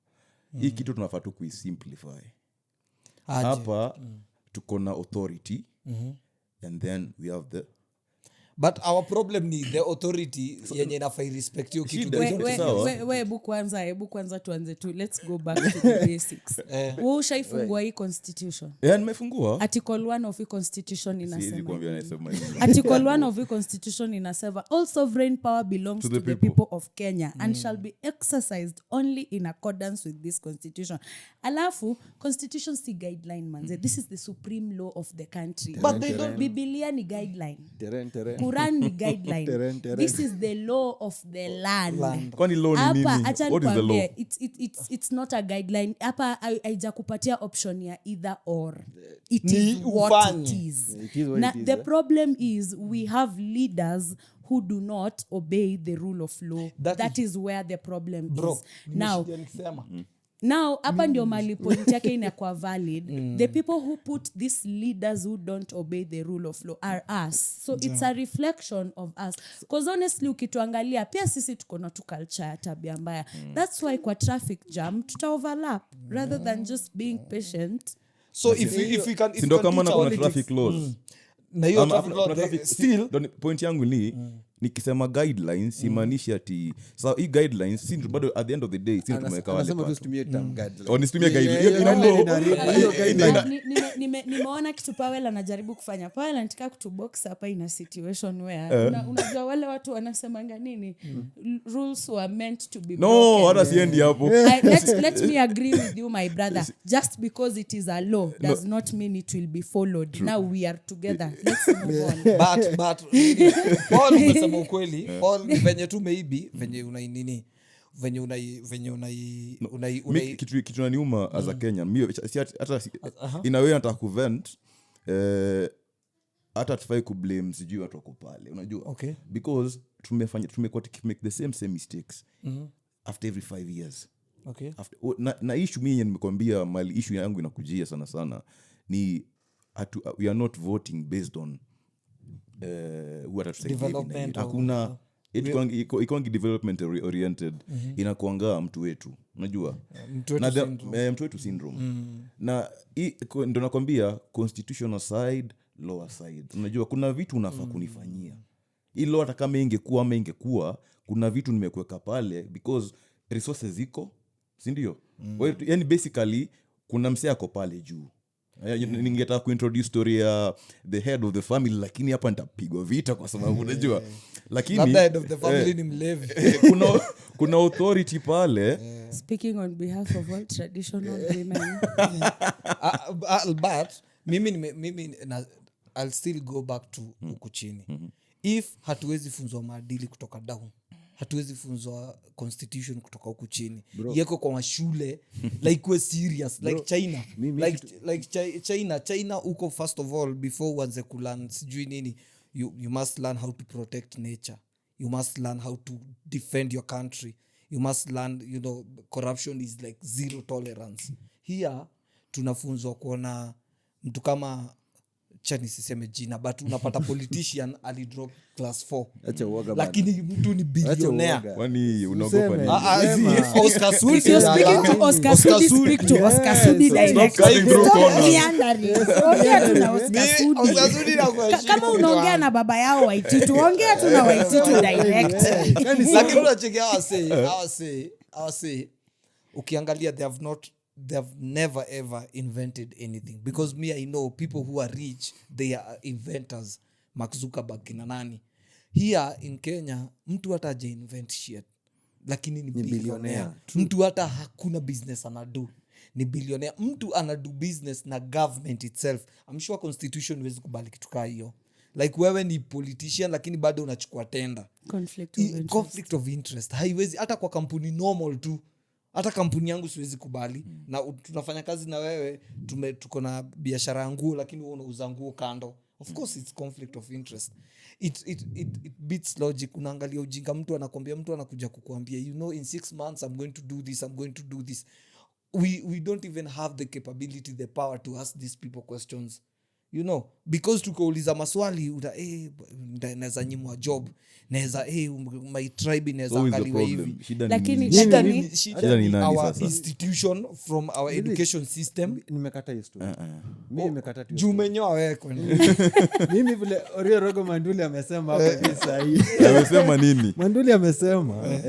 Hii kitu tunafaa tu kuisimplify. Hapa tuko na authority, and then we have the, but our problem ni the authority yenye inafai respect you kitu. Hebu kwanza tuanze tu, let's go back to the basics. Wewe ushaifungua hii constitution? Nimefungua. Article 1 of the constitution inasema. Article Article 1 of the constitution inasema all sovereign power belongs to the people of Kenya and shall be exercised only in accordance with this constitution. Alafu constitution si guideline manze. This is the supreme law of the country. But they don't. Biblia ni guideline. Quran ni guideline. This is the law of the land. Kwani law ni nini? What is the law? It's not a guideline. Hapa haijakupatia option ya either or. It Ni is what ufanye. it is. It is what Na, it is, the problem is we have leaders who do not obey the rule of law. That is where the problem is. Now hapa ndio mali point yake inakuwa valid. The people who put these leaders who don't obey the rule of law are us. So it's a reflection of us. Because honestly ukituangalia pia sisi tuko na tu culture ya tabia mbaya. That's why kwa traffic jam tuta overlap rather than just being patient. So if we can Sindo kama na traffic laws. Na hiyo traffic law still point yangu ni nikisema guidelines simaanishi ati so hii guidelines si bado at the end of the day si tumeweka wale anasema tusitumie term guidelines. Onitumie guidelines. Nimeona kitu Powell anajaribu kufanya. Powell anataka kutubox hapa in a situation where unajua wale watu wanasemanga nini, rules were meant to be broken. Hata siendi hapo. Let me agree with you my brother. Just because it is a law does not mean it will be followed. True. Now we are together. Let's move on. But all umesema ukweli, all venye tu maybe venye unainini venye kitu naniuma as a Kenyan mimi hata inawe nataka kuvent hata tufai kublame sijui watu wako pale unajua. Okay. Because tumekuwa make the same mistakes after every 5 years. Okay. Na issue mimi nimekwambia mali issue yangu inakujia sana ni we are not voting based on development. Hakuna iko development oriented. Inakuanga mtu wetu unajua mtu wetu syndrome. Na ndo nakwambia constitutional side lower side unajua kuna vitu unafaa kunifanyia hii law hata kama ingekuwa kuna vitu nimekuweka pale because resources ziko si ndio. Yani basically kuna msee ako pale juu. Ningetaka kuintroduce story ya the head of the family lakini hapa nitapigwa vita kwa sababu unajua lakini the head of the family ni mlevi. kuna authority pale. Speaking on behalf of all traditional women. But mimi I'll still go back to huku chini. if hatuwezi funzwa maadili kutoka down, hatuwezi funzwa constitution kutoka huku chini, yeko kwa mashule like we serious like China China uko first of all before uanze kulearn sijui nini, you must learn how to protect nature, you must learn how to defend your country, you must learn, you know, corruption is like zero tolerance. Here tunafunzwa kuona mtu kama chani siseme jina but unapata politician alidrop class 4 lakini mtu ni billionaire. Kwani unaogopa nini? Oscar Sudi, If you're speaking to Oscar Sudi, speak to Oscar Sudi direct. Ongea tu na Oscar Sudi. Kama unaongea na baba yao Waititu, ongea tu na Waititu direct. Lakini unacheki I say ukiangalia they have never ever invented anything, because me I know people who are rich, they are inventors. Mark Zuckerberg kina nani. Here in Kenya mtu hata haja invent shit lakini ni billionaire. Mtu hata hakuna business anadu ni billionaire. Mtu anadu business na government itself. I'm sure constitution huwezi kubali kitu kaa hiyo. Like wewe ni politician lakini bado unachukua tenda. Conflict of interest. Haiwezi hata kwa kampuni normal tu. Hata kampuni yangu siwezi kubali na tunafanya kazi na wewe, tuko na biashara ya nguo lakini wewe unauza nguo kando. Of course it's conflict of interest. It beats logic. Unaangalia ujinga, mtu anakuambia, mtu anakuja kukuambia, you know, in 6 months I'm going to do this. We don't even have the capability, the power to ask these people questions. You know, because tukauliza maswali naweza nyimwa job, naweza my tribe inaweza angaliwa hivi. Lakini shida ni our institution from our education system. Nimekata hiyo story. Mimi nimekata hiyo. Jumenyoa wewe kwani. Mimi vile Orio Rogo Manduli amesema hapa hivi sasa hii. Amesema nini? Manduli amesema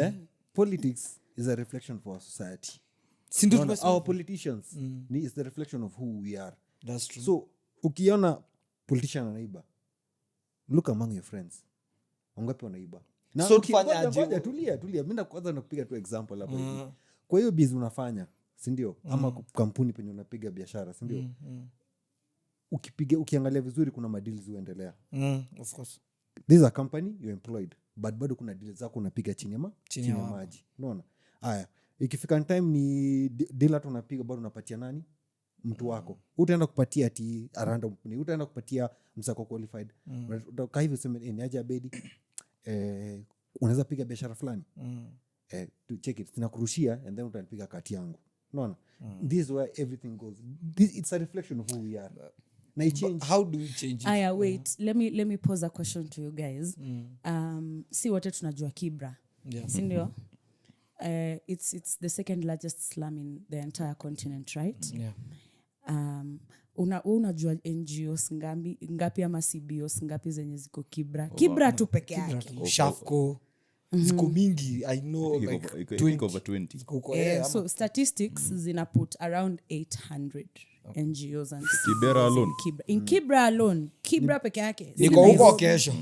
politics is a reflection for our society. Our politicians is the reflection of who we are. That's true. So ukiona politician anaiba, look among your friends, wangapi wanaiba? Na so tufanyaje? Tulia mimi kwanza nakupiga tu example hapa hivi. Kwa hiyo business unafanya, si ndio? Ama kampuni penye unapiga biashara, si ndio? Ukiangalia vizuri kuna madeals huendelea. Of course. This is a company you employed, but bado kuna deals zako unapiga chini ya maji. Unaona? Haya, ikifika time ni deal tunapiga bado unapatia nani? Mtu wako. Utaenda kupatia ati random, utaenda kupatia msako qualified. Utakaa hivi useme ni aje Abedi, unaweza piga biashara fulani. To check it, tunakurushia and then utanipiga kati yangu. Unaona? This is where everything goes. It's a reflection of who we are. Na change. How do we change it? Wait, let me pose a question to you guys. Si wote tunajua Kibra. Yeah. Si ndio? It's the second largest slum in the entire continent, right? Yeah. Unajua NGOs ngapi ama CBOs ngapi zenye ziko Kibra tu peke yake. Shafco ziko mingi, I know, like over 20. So statistics zina put around 800 NGOs and Kibera alone. In Kibra alone, Kibra peke yake. Niko huko kesho.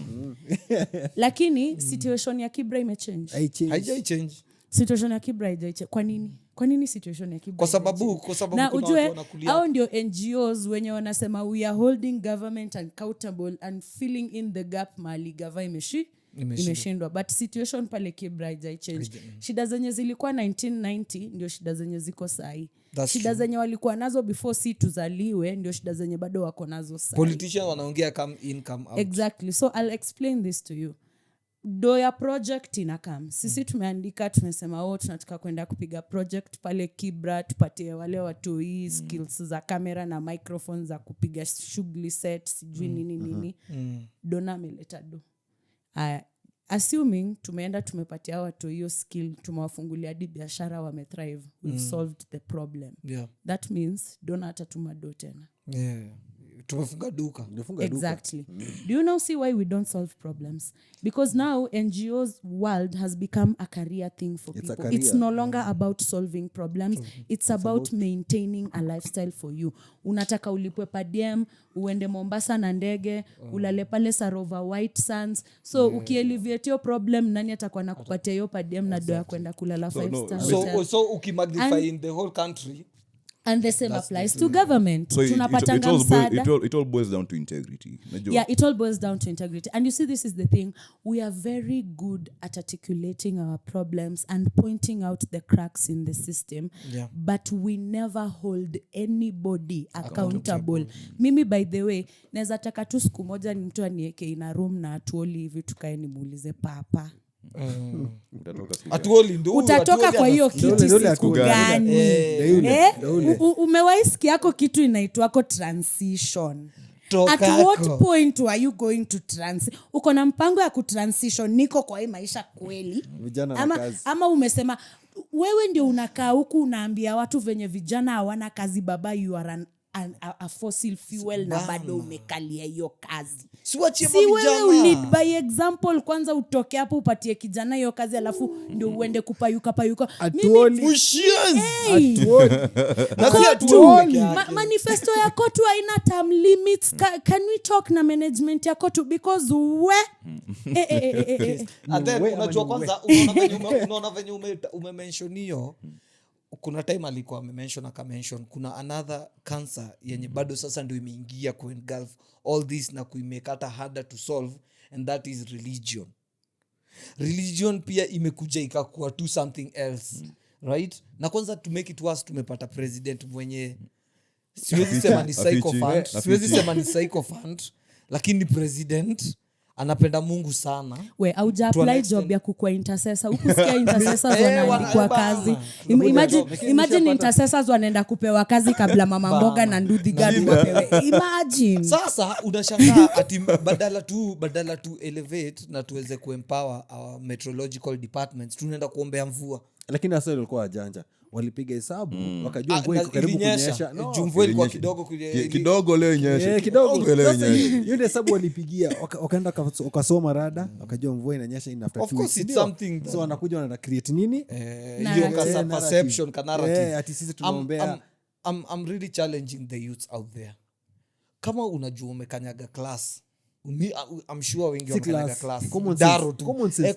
Lakini situation ya Kibra imechange. Haijachange. Situation ya Kibra haijachange. Kwa nini situation ya Kibra? Kwa sababu na kuna ujue, watu wanakulia. hao ndio NGOs wenye wanasema we are holding government accountable and filling in the gap mali gava imeshindwa. But situation pale Kibra haijachange. Shida zenye zilikuwa 1990 ndio shida zenye ziko sahi. Shida zenye walikuwa nazo before si tuzaliwe ndio shida zenye bado wako nazo sahi. Politicians wanaongea come in come out. Exactly. So I'll explain this to you. Do ya project inakam. Sisi tumeandika, tumesema tunataka kwenda kupiga project pale Kibra, tupatie wale watu hii skills za kamera na microphone za kupiga shughuli set sijui nini. Dona ameleta do. Assuming tumeenda tumepatia watu hiyo skill, tumewafungulia hadi biashara wamethrive, we've solved the problem. Yeah. That means Dona atatuma do tena. Yeah. Tumefunga duka. Exactly. Do you now see why we don't solve problems? Because now NGOs world has become a career thing for people. It's no longer about solving problems. It's about maintaining a lifestyle for you. Unataka ulipwe per diem, uende Mombasa na ndege, ulale pale Sarova White Sands. So ukielevate your problem, nani atakuwa nakupatia hiyo per diem na doa kwenda kulala 5 stars. So ukimagnify in the whole country, and the same applies to government. So Tunapatanga msaada. it all boils down to integrity. Yeah, it all boils down to integrity. And you see, this is the thing. We are very good at articulating our problems and pointing out the cracks in the system. Yeah. But we never hold anybody accountable. Mimi, by the way, naweza taka tu siku moja ni mtu anieke in a room na atuoli hivi tukae nimuulize papa. Utatoka kwa hiyo kiti siku gani? Umewahi sikia yako kitu inaitwako transition. At what point were you going to uko na mpango ya kutransition niko kwa hii maisha kweli? Ama umesema wewe ndio unakaa huku unaambia watu venye vijana hawana kazi, baba you are a fossil fuel na bado umekalia hiyo kazi. Si wewe lead by example, kwanza utoke hapo upatie kijana hiyo kazi alafu ndio uende kupayuka. Manifesto yako tu haina term limits. Can we talk na management yako tu because unajua kwanza unaona venye umemention hiyo. Kuna time alikuwa amention kuna another cancer yenye bado sasa ndio imeingia ku engulf all this na kuimekata harder to solve, and that is religion pia imekuja ikakuwa to something else. Right? Na kwanza to make it worse tumepata president mwenye siwezi sema ni sycophant lakini president anapenda Mungu sana. We auja apply job ya kukua intercessor. Ukusikia intercessors wanaandikwa kazi. Imagine intercessors wanaenda kupewa kazi kabla mama mboga na nduthi gani wapewe. Imagine. Sasa unashangaa ati badala tu elevate na tuweze kuempower our meteorological departments, tunaenda kuombea mvua. Lakini hasa ilikuwa wajanja. Walipiga hesabu wakajua mvua iko karibu kunyesha. Mvua ilikuwa kidogo leo inyesha. Sasa hiyo hesabu walipigia wakaenda wakasoma rada wakajua mvua inanyesha in after 2 weeks. Of course it's something. So wanakuja wana create nini? Hiyo kasa perception narrative. Ati sisi tunaombea. I'm really challenging the youths out there. Kama unajua umekanyaga class, I'm sure wengi wamekanyaga class.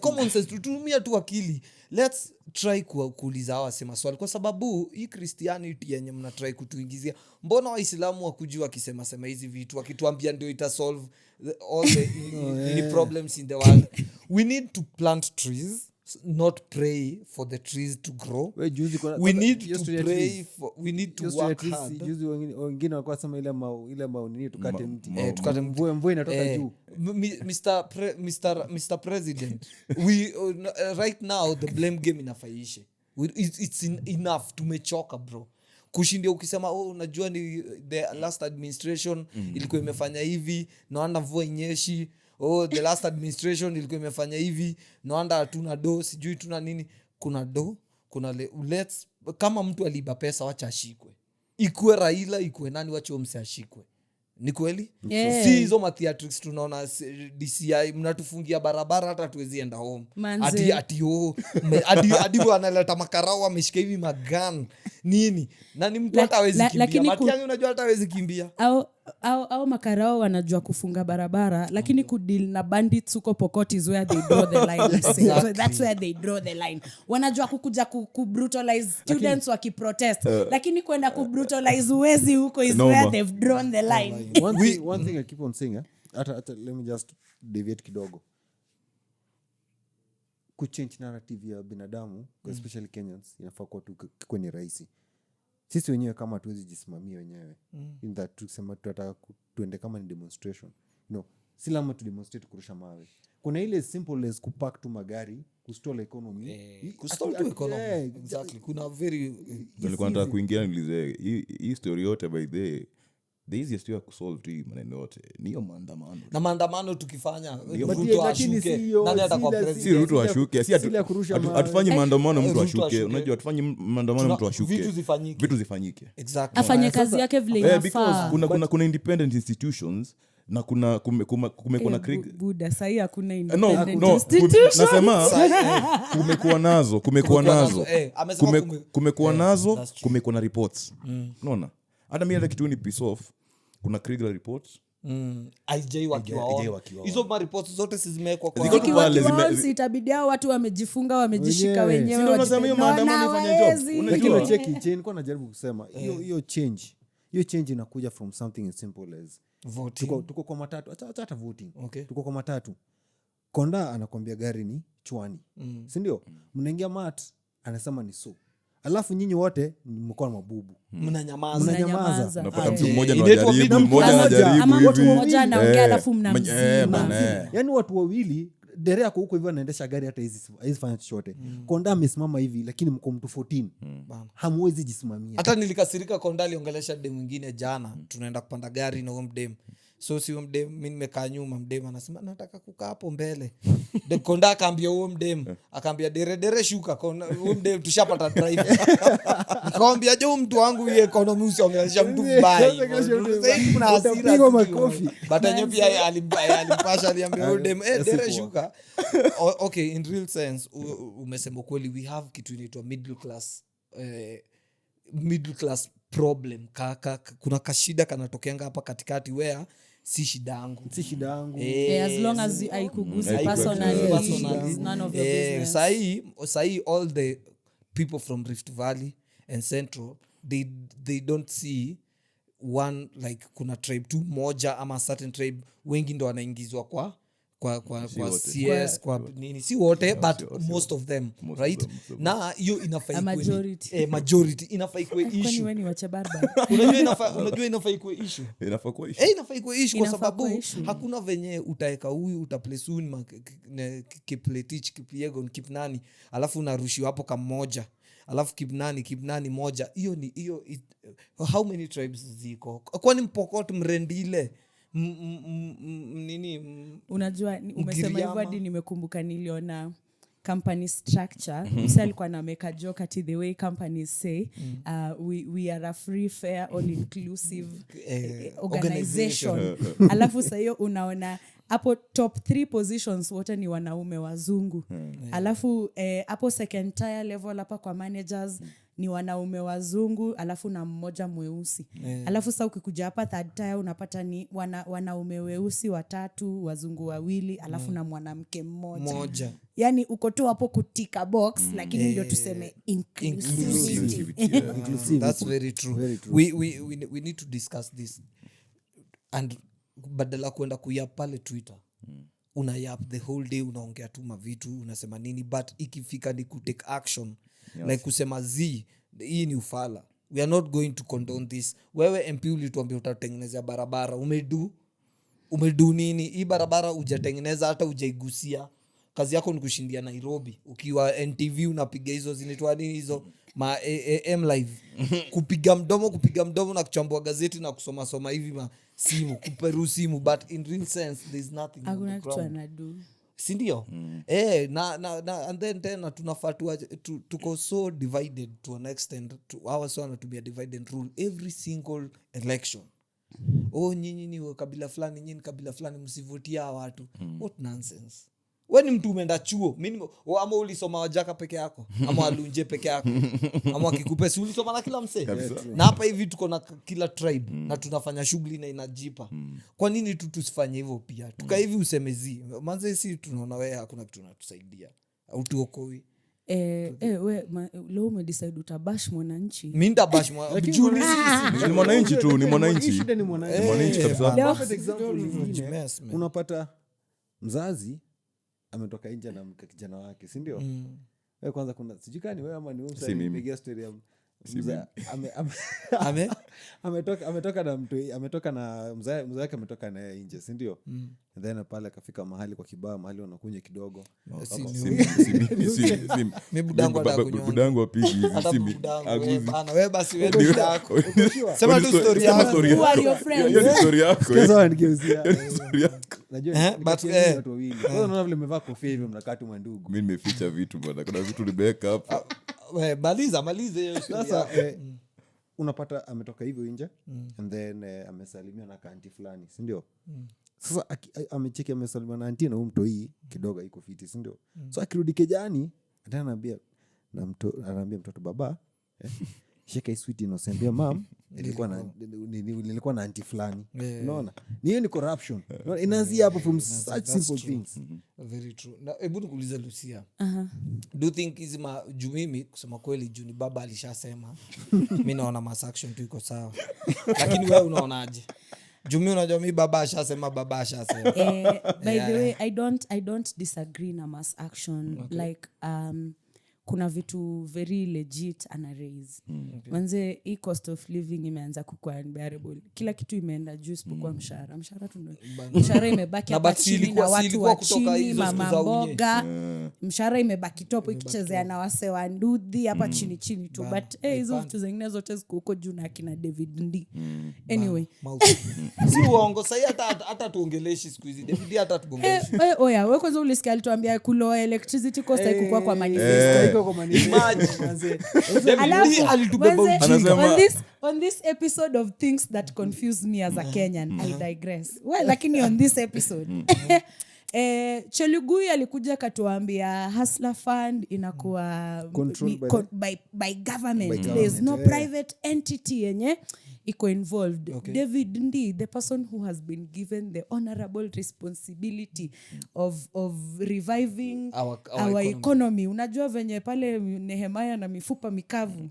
Common sense tutumia tu akili. Let's try kuuliza hawa sema swali, kwa sababu hii Christianity yenye mna try kutuingizia, mbona Waislamu wakujua akisema sema hizi vitu wakituambia ndio ita solve all the problems in the world. We need to plant trees, not pray for the trees to grow. We need to work hard. Juzi wengine walikuwa sema ile maunini tukate mti. Mvua inatoka juu. Mr. President, right now the blame game inafaisha. It's enough. Tumechoka bro. Kushindia ukisema unajua ni the last administration ilikuwa imefanya hivi, naanda mvua inyeshi. The last administration ilikuwa imefanya hivi, naanda hatuna do, sijui tuna nini. Kuna do, let's, kama mtu aliba pesa wacha ashikwe. Ikuwe Raila, ikuwe nani, wacha mse ashikwe. Ni kweli? Yeah. Si hizo theatrics tunaona DCI mnatufungia barabara hata tuwezi enda home. Ati wanaleta makarao wameshika hivi magan nini? Na ni mtu hata hawezi kimbia. Matiang'i unajua hata hawezi kimbia. Au makarao wanajua kufunga barabara, lakini kudeal na bandits huko Pokot is where they draw the line. So that's where they draw the line. Wanajua kukuja kubrutalize students wakiprotest, lakini kwenda kubrutalize uwezi huko is where they've drawn the line. One thing I keep on saying, let me just deviate kidogo. Kuchange narrative ya binadamu, especially Kenyans, inafaa kuwa kwenye rahisi. Sisi wenyewe kama hatuwezi jisimamia wenyewe. In that tusema tutataka tuende kama ni demonstration. Si lazima tu demonstrate kurusha mawe. Kuna ile simple as kupack tu magari, kustall economy. Kustall tu economy. Exactly. Kuna very nilikuwa nataka kuingia nilize hii story yote by the easiest way to solve hii maneno yote ni hiyo maandamano. Na maandamano tukifanya Ruto ashuke, nani atakuwa president? Si Ruto ashuke, si atufanye maandamano mtu ashuke. Unajua atufanye maandamano mtu ashuke. Vitu zifanyike. Exactly. Afanye kazi yake vile inafaa. Because kuna independent institutions na kuna Buddha sahi hakuna independent institutions. Nasema kumekuwa nazo kumekuwa na reports. Unaona? Hata mimi hata kitu ni piece off. Kuna Kriegler reports, IJ wakiwaona hizo maripoti zote sizimewekwa kwa Ziko tu pale, Wakiwaonsi, itabidi hao watu wamejifunga wamejishika Wenyewe. wenyewe Ndio unasema hiyo maandamano ifanye job. hawawezi. lakini Unajua? cheki nilikuwa najaribu kusema hiyo change inakuja from something as simple as voting. tuko kwa matatu hata voting. Okay. Tuko kwa matatu, konda anakwambia gari ni chwani, si ndio? Mnaingia mat anasema ni so, alafu nyinyi wote mko na mabubu, Mnanyamaza. mnanyamaza. Unapata mtu mmoja Inaitwa anajaribu, middle mmoja class. anajaribu Ama mtu hivi. mmoja anaongea alafu mnamzima. bana. Yaani watu wawili dere yako huko hivyo anaendesha gari hata hizi fanya chochote. Konda amesimama hivi lakini mko mtu 14. Hamwezi jisimamia. Hata nilikasirika konda aliongelesha dem mwingine jana, tunaenda kupanda gari na huyo mdem, so si huyo mdem, mi nimekaa nyuma, mdem anasema nataka kukaa hapo mbele. De konda akaambia huyo mdem, akaambia dere shuka, huyo mdem tushapata driver. Akaambia jo mtu wangu yeye economy usiongelesha mtu mbaya. Sasa kuna hasira. Utapigwa makofi. But enyewe pia alimpasha, aliambia huyo dem dere shuka. Okay, in real sense umesema kweli, we have kitu inaitwa middle class problem. Kuna kashida kanatokeanga hapa katikati where si shida yangu, As long as haikugusi personally, it's none of your business. Sahi all the people from Rift Valley and Central, they don't see one like kuna tribe tu moja ama certain tribe, wengi ndo wanaingizwa kwa CS kwa nini, si wote but most of them, right? Na hiyo inafaa majority inafaa ikuwe Kwani issue. wewe ni wache barbar? Unajua inafaa ikuwe issue. Inafaa kuwa Inafaa ikuwe issue kwa Inafaa sababu kuwa issue. hakuna venye utaeka huyu utaplace huyu Kipletich, Kipyegon, Kipnani, alafu unarushiwa hapo kamoja, alafu Kipnani moja. Hiyo ni hiyo. How many tribes ziko? Kwani Mpokot, Mrendile, Unajua umesema hivyo Mgiriama. hadi nimekumbuka niliona company structure. Msa alikuwa na make a joke at the way companies say we are a free fair all inclusive organization. Alafu sasa hiyo unaona hapo top 3 positions wote ni wanaume wazungu. Alafu hapo second tier level hapa kwa managers ni wanaume wazungu alafu na mmoja mweusi. Alafu sasa ukikuja hapa third tier unapata ni wanaume weusi 3, wazungu 2 alafu na mwanamke mmoja. Yani uko tu hapo kutika box lakini ndio tuseme inclusivity. That's very true. We need to discuss this. And badala kwenda kuyap pale Twitter, unayap the whole day, unaongea tu mavitu, unasema nini, but ikifika ni kutake action, like kusema hii ni ufala, we are not going to condone this. Wewe MP ulituambia utatengenezea barabara, umedu nini? Hii barabara hujatengeneza, hata hujaigusia. Kazi yako ni kushindia Nairobi, ukiwa NTV unapiga hizo zinaitwa nini hizo M live, kupiga mdomo na kuchambua gazeti na kusoma hivi simu, kuperu simu, but in real sense there's nothing on the ground. Sindio? And then tena tunafaa tuko so divided to an extent, our son to be a divide and rule every single election. Nyinyi ni kabila fulani, nyinyi kabila fulani, msivotia watu. What nonsense. Wewe ni mtu umeenda chuo, ama ulisoma Wajaka peke yako, ama Walunje peke yako, ama Wakikupe, si ulisoma na kila msee. Na hapa hivi tuko na kila tribe na tunafanya shughuli na inajipa. Kwa nini tusifanye hivyo pia? Tuka hivi usemezi. Manze si tunaona wewe hakuna kitu unatusaidia. Au tuokoi. Leo umedecide utabash mwananchi. Mimi nitabash mwananchi. Ni mwananchi tu, ni mwananchi. Shida ni mwananchi. Mwananchi kabisa. Perfect example, unapata mzazi ametoka nje na kijana wake, si ndio? Wewe kwanza kuna sijikani wewe ama ni wewe mpigia story ya ametoka na mtu, ametoka na mzee wake, ametoka na yeye nje, si ndio? And then pale akafika mahali kwa kibao, mahali wanakunywa kidogo. Budangu apigi hivi simi. Bana wewe basi wewe yako. Sema tu story yako. Who are your friends? Hiyo ni story yako. Sasa nigeuzia. Story yako. Najua but watu wawili. Wewe unaona vile umevaa kofia hivi mnakaa tu mandugu. Mimi nimeficha vitu bwana. Kuna vitu nimeweka hapa. Wewe maliza hiyo story. Sasa unapata ametoka hivyo nje and then amesalimia na kanti fulani, si ndio? Sasa amecheki amesalimia na anti na huyo mtu hii kidogo iko fiti, si ndio? So akirudi kejani anaambia mtoto baba, shika sweet innocent ya mam nilikuwa na anti fulani unaona ni hiyo ni corruption inaanzia hapo from such simple things very true na hebu nikuulize Lucia do you think hizi juu mimi kusema kweli juu ni baba alishasema mimi naona mass action tu iko sawa lakini wewe unaonaje juu mimi unajua mimi baba ashasema by the way I don't disagree na mass action like kuna vitu very legit ana raise manze hii cost of living imeanza kukua unbearable kila kitu imeenda juu isipokuwa mshahara imebaki hapa chini na watu wa chini mama mboga mshahara imebaki topo ikichezea na wase wa ndudhi hapa chini tu but hizo vitu zingine zote ziko huko juu na kina David Ndi anyway si uongo sasa hata tuongeleshi siku hizi David hata tubongeleshi oya wewe kwanza ulisikia alituambia kulo electricity cost haikuwa kwa manifesto on this episode of things that confuse me as a Kenyan I digress well lakini on this episode Chelugui alikuja katuambia Hustler Fund inakuwa by government there's no private entity yenye iko involved David Ndi the person who has been given the honorable responsibility of reviving our economy unajua venye pale Nehemaya na mifupa mikavu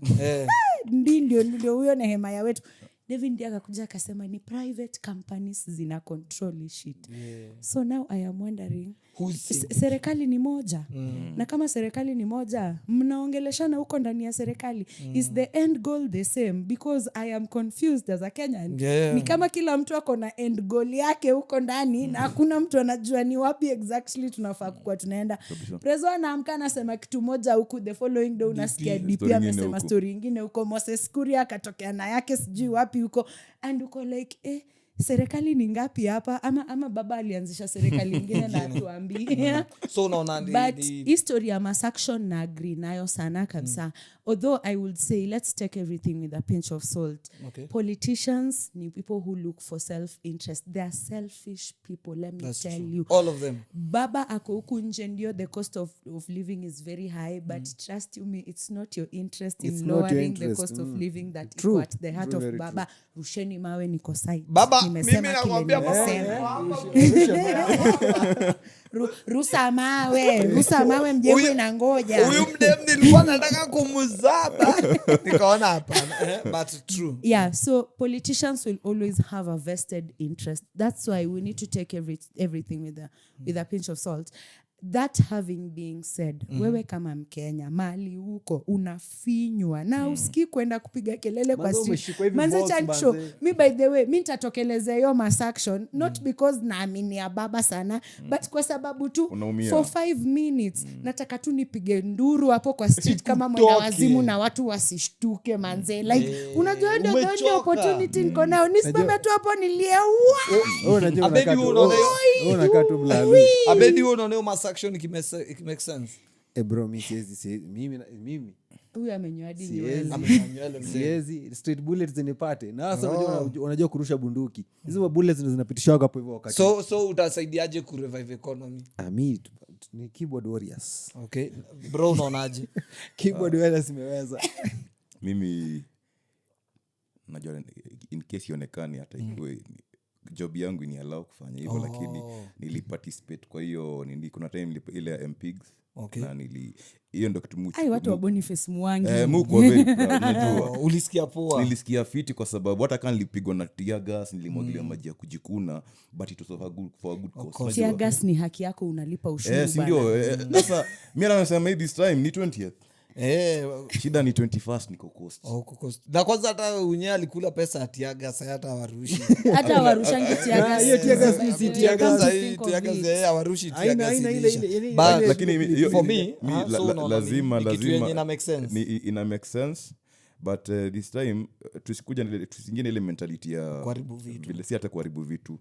Ndi ndio huyo Nehemaya wetu David Ndi akakuja akasema ni private companies zina control shit so now I am wondering serikali ni moja na kama serikali ni moja mnaongeleshana huko ndani ya serikali is the end goal the same because I am confused as a Kenyan ni kama kila mtu ako na end goal yake huko ndani na hakuna mtu anajua ni wapi exactly tunafaa kuwa tunaenda Prezo anaamka anasema kitu moja huku the following day unasikia DP amesema story nyingine huko Moses Kuria akatokea na yake sijui wapi huko and uko like serikali ni ngapi hapa ama baba alianzisha serikali nyingine na atuambie so unaona but history ya mass action na agree nayo sana kabisa although I would say let's take everything with a pinch of salt politicians ni people who look for self interest they are selfish people let me tell you all of them baba ako huku nje ndio the cost of living is very high but trust you me it's not your interest in lowering the cost of living that is at the heart of baba rusheni mawe niko side baba mimi nakwambia rusa mawe mjengwe na ngoja huyu mdem nilikuwa nataka kumzaba nikaona hapana but true yeah so politicians will always have a vested interest that's why we need to take everything with a pinch of salt that having being said wewe kama Mkenya mali huko unafinywa na usikii kwenda kupiga kelele kwa street manze chancho me by the way mimi nitatokelezea hiyo mass action not because naamini ya baba sana but kwa sababu tu for 5 minutes nataka tu nipige nduru hapo kwa street kama mwana wazimu na watu wasishtuke manze like unajua ndio opportunity niko nao nisimame tu hapo nilieua unakaa tu mlalu abedi unaona action it makes sense bro mimi huyu amenyoadi siwezi straight bullets zinipate na sasa unajua kurusha bunduki hizo bullets zinapitishwa hapo hivyo wakati so utasaidiaje ku revive economy ami ni keyboard warriors okay bro unaonaje keyboard warriors imeweza mimi najua in case ionekane hata iwe job yangu ni allow kufanya hivyo lakini niliparticipate kwa hiyo kuna time ile ya MPigs na hiyo ndo kitu ai watu wa Boniface Mwangi muko very unajua ulisikia poa nilisikia fiti kwa sababu hata kama nilipigwa na tear gas nilimwagilia maji ya kujikuna but it was for a good cause tear gas ni haki yako unalipa ushuru bana ndio sasa mimi nasema maybe this time ni 20th shida ni 21st niko coast na kwanza hata unye alikula pesa atiaga sasa hata warushi hata warushangi tiaga hiyo tiaga si tiaga ya warushi tiaga lakini for me lazima ina make sense but this time tusiingine ile mentality ya kuharibu vitu vile si hata kuharibu vitu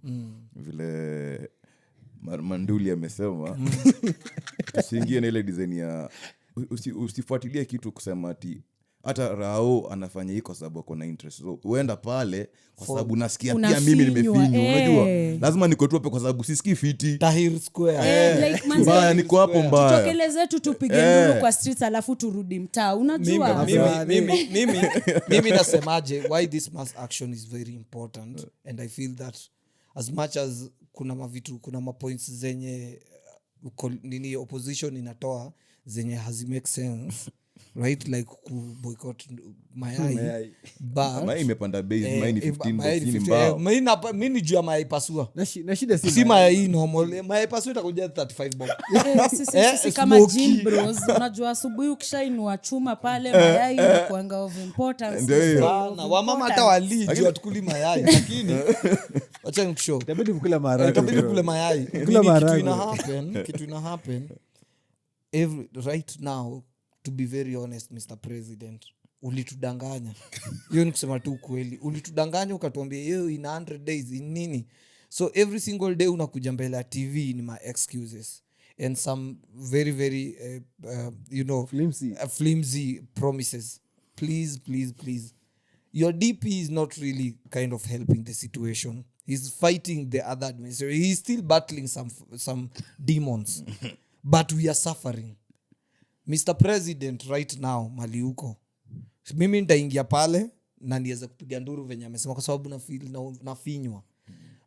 vile Manduli amesema tusiingine ile design ya usifuatilie kitu kusema ati hata Rao anafanya hii kwa sababu ako na interest. So uenda pale kwa sababu nasikia pia Unafinywa, mimi nimefinywa. Unajua eh. lazima niko tu hapo kwa sababu sisikii fiti. Tahir Square. Like, manze, Mbaya niko hapo mbaya. tutokeleze tu tupige nduru kwa streets alafu turudi mtaa, unajua mimi nasemaje why this mass action is very important, and I feel that as much as kuna mapoints zenye nini opposition inatoa zenye hazi make sense, right, like kuboycott mayai but Mai imepanda base, mai ni 15 mayai box, ni 50, mbao. mimi ni juu ya mayai pasua, na shida si mayai normal. Mayai pasua itakuja 35 bob. Sisi kama gym bros, unajua asubuhi ukishainua chuma pale mayai inakuanga of importance. Ndio hiyo. Sana wamama hata waliji watukuli mayai, lakini acha nikushow itabidi kukula maharagwe. itabidi kule mayai. Kula maharagwe. Kitu ina happen right now, to be very honest Mr. President, ulitudanganya. Hiyo ni kusema tu kweli, ulitudanganya ukatuambia hiyo in 100 days in nini. So every single day unakuja mbele ya TV ni my excuses and some very very flimsy promises. Please, your DP is not really kind of helping the situation. He's fighting the other administration. He's still battling some demons. But we are suffering. Mr. President, right now mali uko, mimi nitaingia pale na niweze kupiga nduru venye amesema kwa sababu nafinywa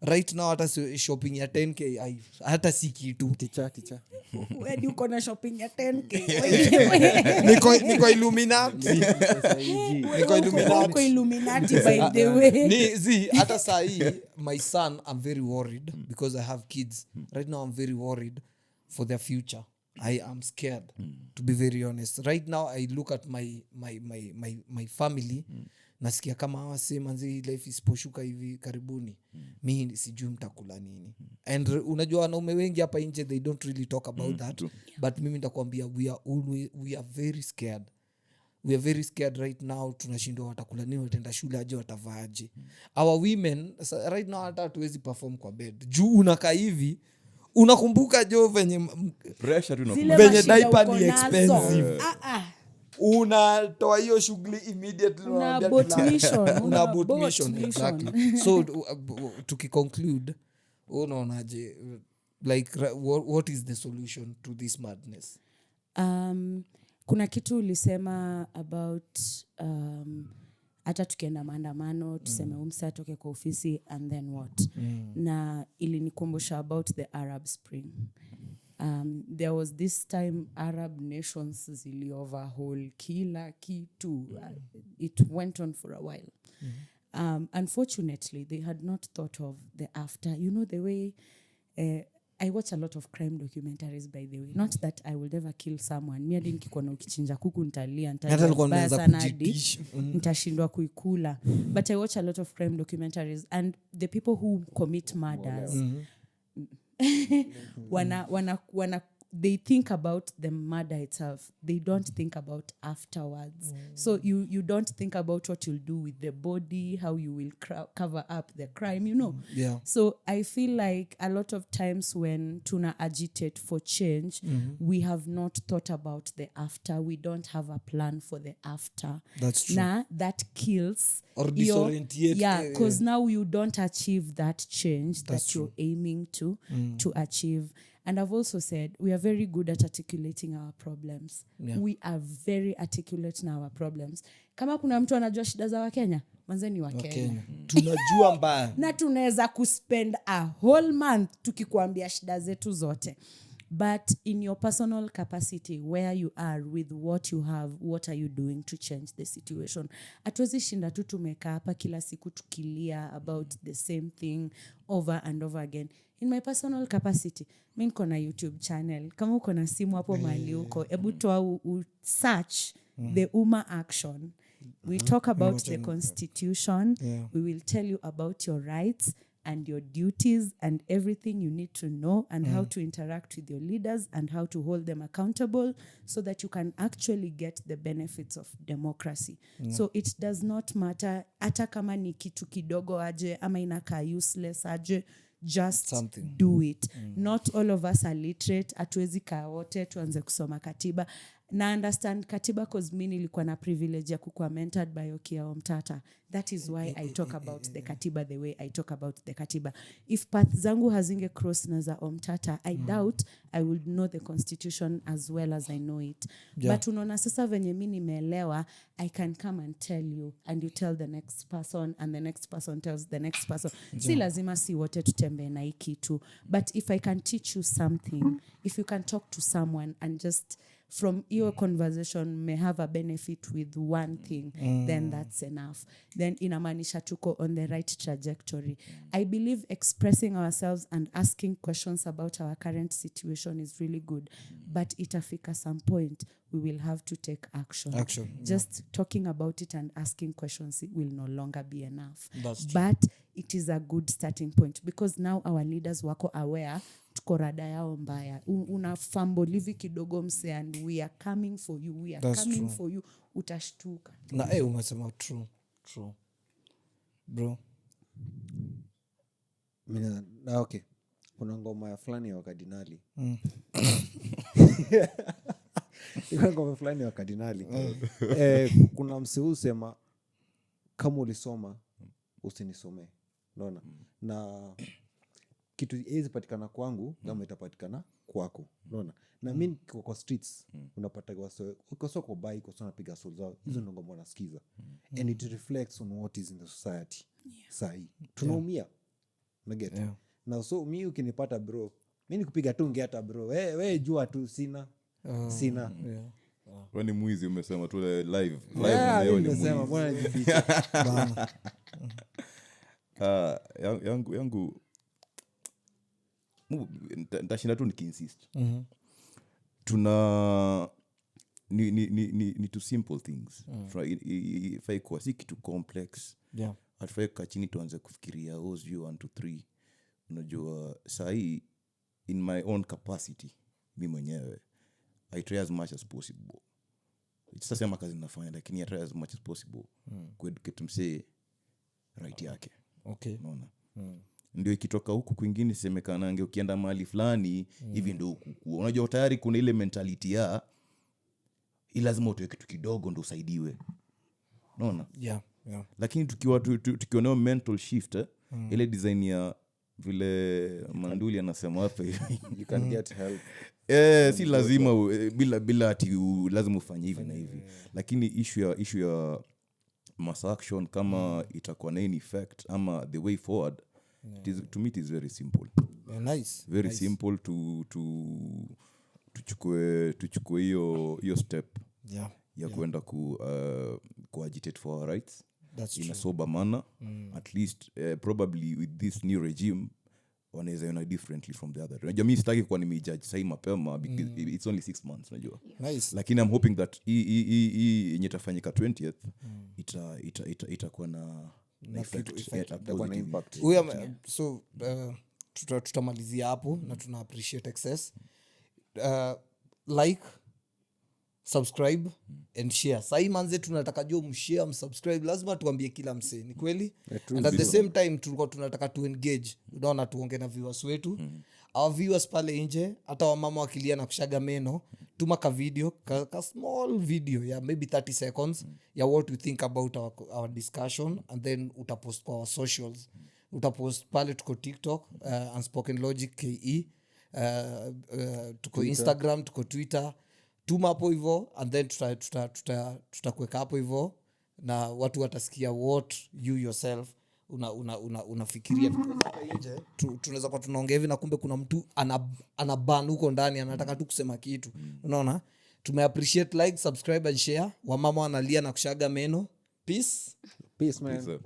right now. Hata shopping ya 10k hata si kitu. Ticha Wewe uko na shopping ya 10k. Niko Illuminati. Niko Illuminati by the way. Hata saa hii my son, I'm very worried because I have kids right now. I'm very worried for their future. I am scared, to be very honest. Right now I look at my family, nasikia kama hawa sema nzi life isiposhuka hivi karibuni, mimi sijui mtakula nini. And unajua wanaume wengi hapa nje they don't really talk about that, but mimi nitakwambia we are very scared. We are very scared right now. Tunashindwa watakula nini, wataenda shule aje, watavaaje. Our women right now hata hatuwezi perform kwa bed juu unakaa hivi. Unakumbuka jo venye Pressure tu venye diaper ni expensive. Unatoa hiyo shughuli immediately Una boat mission. Exactly. So tukiconclude, unaonaje, like what is the solution to this madness? Kuna kitu ulisema about hata tukienda maandamano tuseme umsa atoke kwa ofisi and then what, na ilinikumbusha about the Arab Spring. There was this time Arab nations zili overhaul kila kitu. It went on for a while. Unfortunately they had not thought of the after. You know the way I watch a lot of crime documentaries, by the way. Not that I will never kill someone. Mimi hadi nikikuona ukichinja kuku nitalia, nitashindwa kuikula. But I watch a lot of crime documentaries, and the people who commit murders they think about the murder itself. They don't think about afterwards. So you don't think about what you'll do with the body, how you will cover up the crime, you know. Yeah. So I feel like a lot of times when tuna agitate for change, we have not thought about the after. We don't have a plan for the after. That's true. Nah, that kills or disorientate. Yeah, because now you don't achieve that change That's that you're aiming to achieve. And I've also said we are very good at articulating our problems. Yeah. We are very articulate in our problems. Kama kuna mtu anajua shida za Wakenya, manzeni Wakenya. Tunajua mbaya. Na tunaweza kuspend a whole month tukikuambia shida zetu zote. But in your personal capacity, where you are with what you have, what are you doing to change the situation? Hatuwezi shinda tu tumekaa hapa kila siku tukilia about the same thing over and over again. In my personal capacity, mimi niko na YouTube channel. Kama uko na simu hapo mahali uko, hebu toa search the Umma Action. We talk about the constitution. Yeah. We will tell you about your rights and your duties and everything you need to know, and how to interact with your leaders and how to hold them accountable so that you can actually get the benefits of democracy. So it does not matter hata kama ni kitu kidogo aje ama inakaa useless aje, just something. Do it. Not all of us are literate. Hatuwezi kaa wote tuanze kusoma katiba. na understand katiba cause mimi nilikuwa na privilege ya kukuwa mentored by Okia Omtata. That is why I talk about the katiba the way I talk about the katiba. If path zangu hazinge cross na za Omtata, I doubt I would know the constitution as well as I know it. But unaona sasa venye mimi nimeelewa, I can come and tell you and you tell the next person and the next person tells the next person. Si lazima si wote tutembee na hii kitu, but if I can teach you something, if you can talk to someone and just from your conversation may have a benefit with one thing, then that's enough. Then inamaanisha tuko on the right trajectory. I believe expressing ourselves and asking questions about our current situation is really good, but itafika some point we will have to take action. Just talking about it and asking questions, it will no longer be enough. But it is a good starting point because now our leaders wako aware tuko rada yao mbaya. Una fumble livi kidogo mse and we are coming for you. We are coming for you. Utashtuka. Na umesema true. Bro. Okay. Kuna ngoma ya fulani ya wakadinali. Ngoma fulani ya wakadinali. Kuna mseu sema kama ulisoma usinisomee. Unaona? Na kitu hizi patikana kwangu kama itapatikana kwako. Unaona? Na mimi kwa streets unapata uko soko buy uko sana piga soul zao. Hizo ndo ngoma nasikiza. And it reflects on what is in the society. Sahi. Tunaumia. Unaget? Na so mimi ukinipata bro, mimi nikupiga tu ngeta bro. Wewe jua tu sina. Kwani mwizi umesema tu live leo ni umesema bwana jificha. yangu ndashinda tu nikiinsist. Tuna ni too simple things. Ifai kuwa si kitu complex. Hatufai kukaa chini tuanze kufikiria sijui 1 2 3. Unajua sahi in my own capacity mimi mwenyewe I try as much as possible. Sitasema kazi nafanya lakini I try as much as possible kueducate msee right yake. Okay. Unaona? Ndio ikitoka huku kwingine semekana ange ukienda mahali fulani hivi ndio huku. Unajua tayari kuna ile mentality ya lazima utoe kitu kidogo ndio usaidiwe. Unaona? Yeah. Lakini tukiwa na mental shift ile design ya vile Manduli anasema hapa you can get help. Si lazima bila ati lazima ufanye hivi na hivi. Lakini issue ya mass action kama itakuwa na any effect ama the way forward to me it is very simple. Nice. Very simple to tuchukue hiyo step ya kwenda ku agitate for our rights. That's in true. A sober manner. At least probably with this new regime wanaweza ona differently from the other. Unajua mimi sitaki kuwa nimejudge sahi mapema because it's only 6 months unajua. Nice. Lakini I'm hoping that yenye itafanyika 20th itakuwa na effect, itakuwa na impact. So tutamalizia hapo na tuna appreciate access. Like, subscribe and share. Sahi manze tunataka jua mshare, msubscribe, lazima tuambie kila msee. Ni kweli? And at the same time tulikuwa tunataka tu engage. Unaona tuongee na viewers wetu. Our viewers pale nje, hata wamama wakilia na kushaga meno, tuma ka video, ka small video ya maybe 30 seconds ya what we think about our discussion, and then utapost kwa our socials. Utapost pale tuko TikTok, Unspoken Logic KE, tuko Twitter. Instagram, tuko Twitter. Tuma hapo hivyo and then tutakuweka hapo hivyo na watu watasikia what you yourself unafikiria. Nje tunaweza kwa tunaongea hivi na kumbe kuna mtu anaban huko ndani anataka tu kusema kitu. Unaona? Tume appreciate, like, subscribe and share. Wamama wanalia na kushaga meno. Peace man. Peace.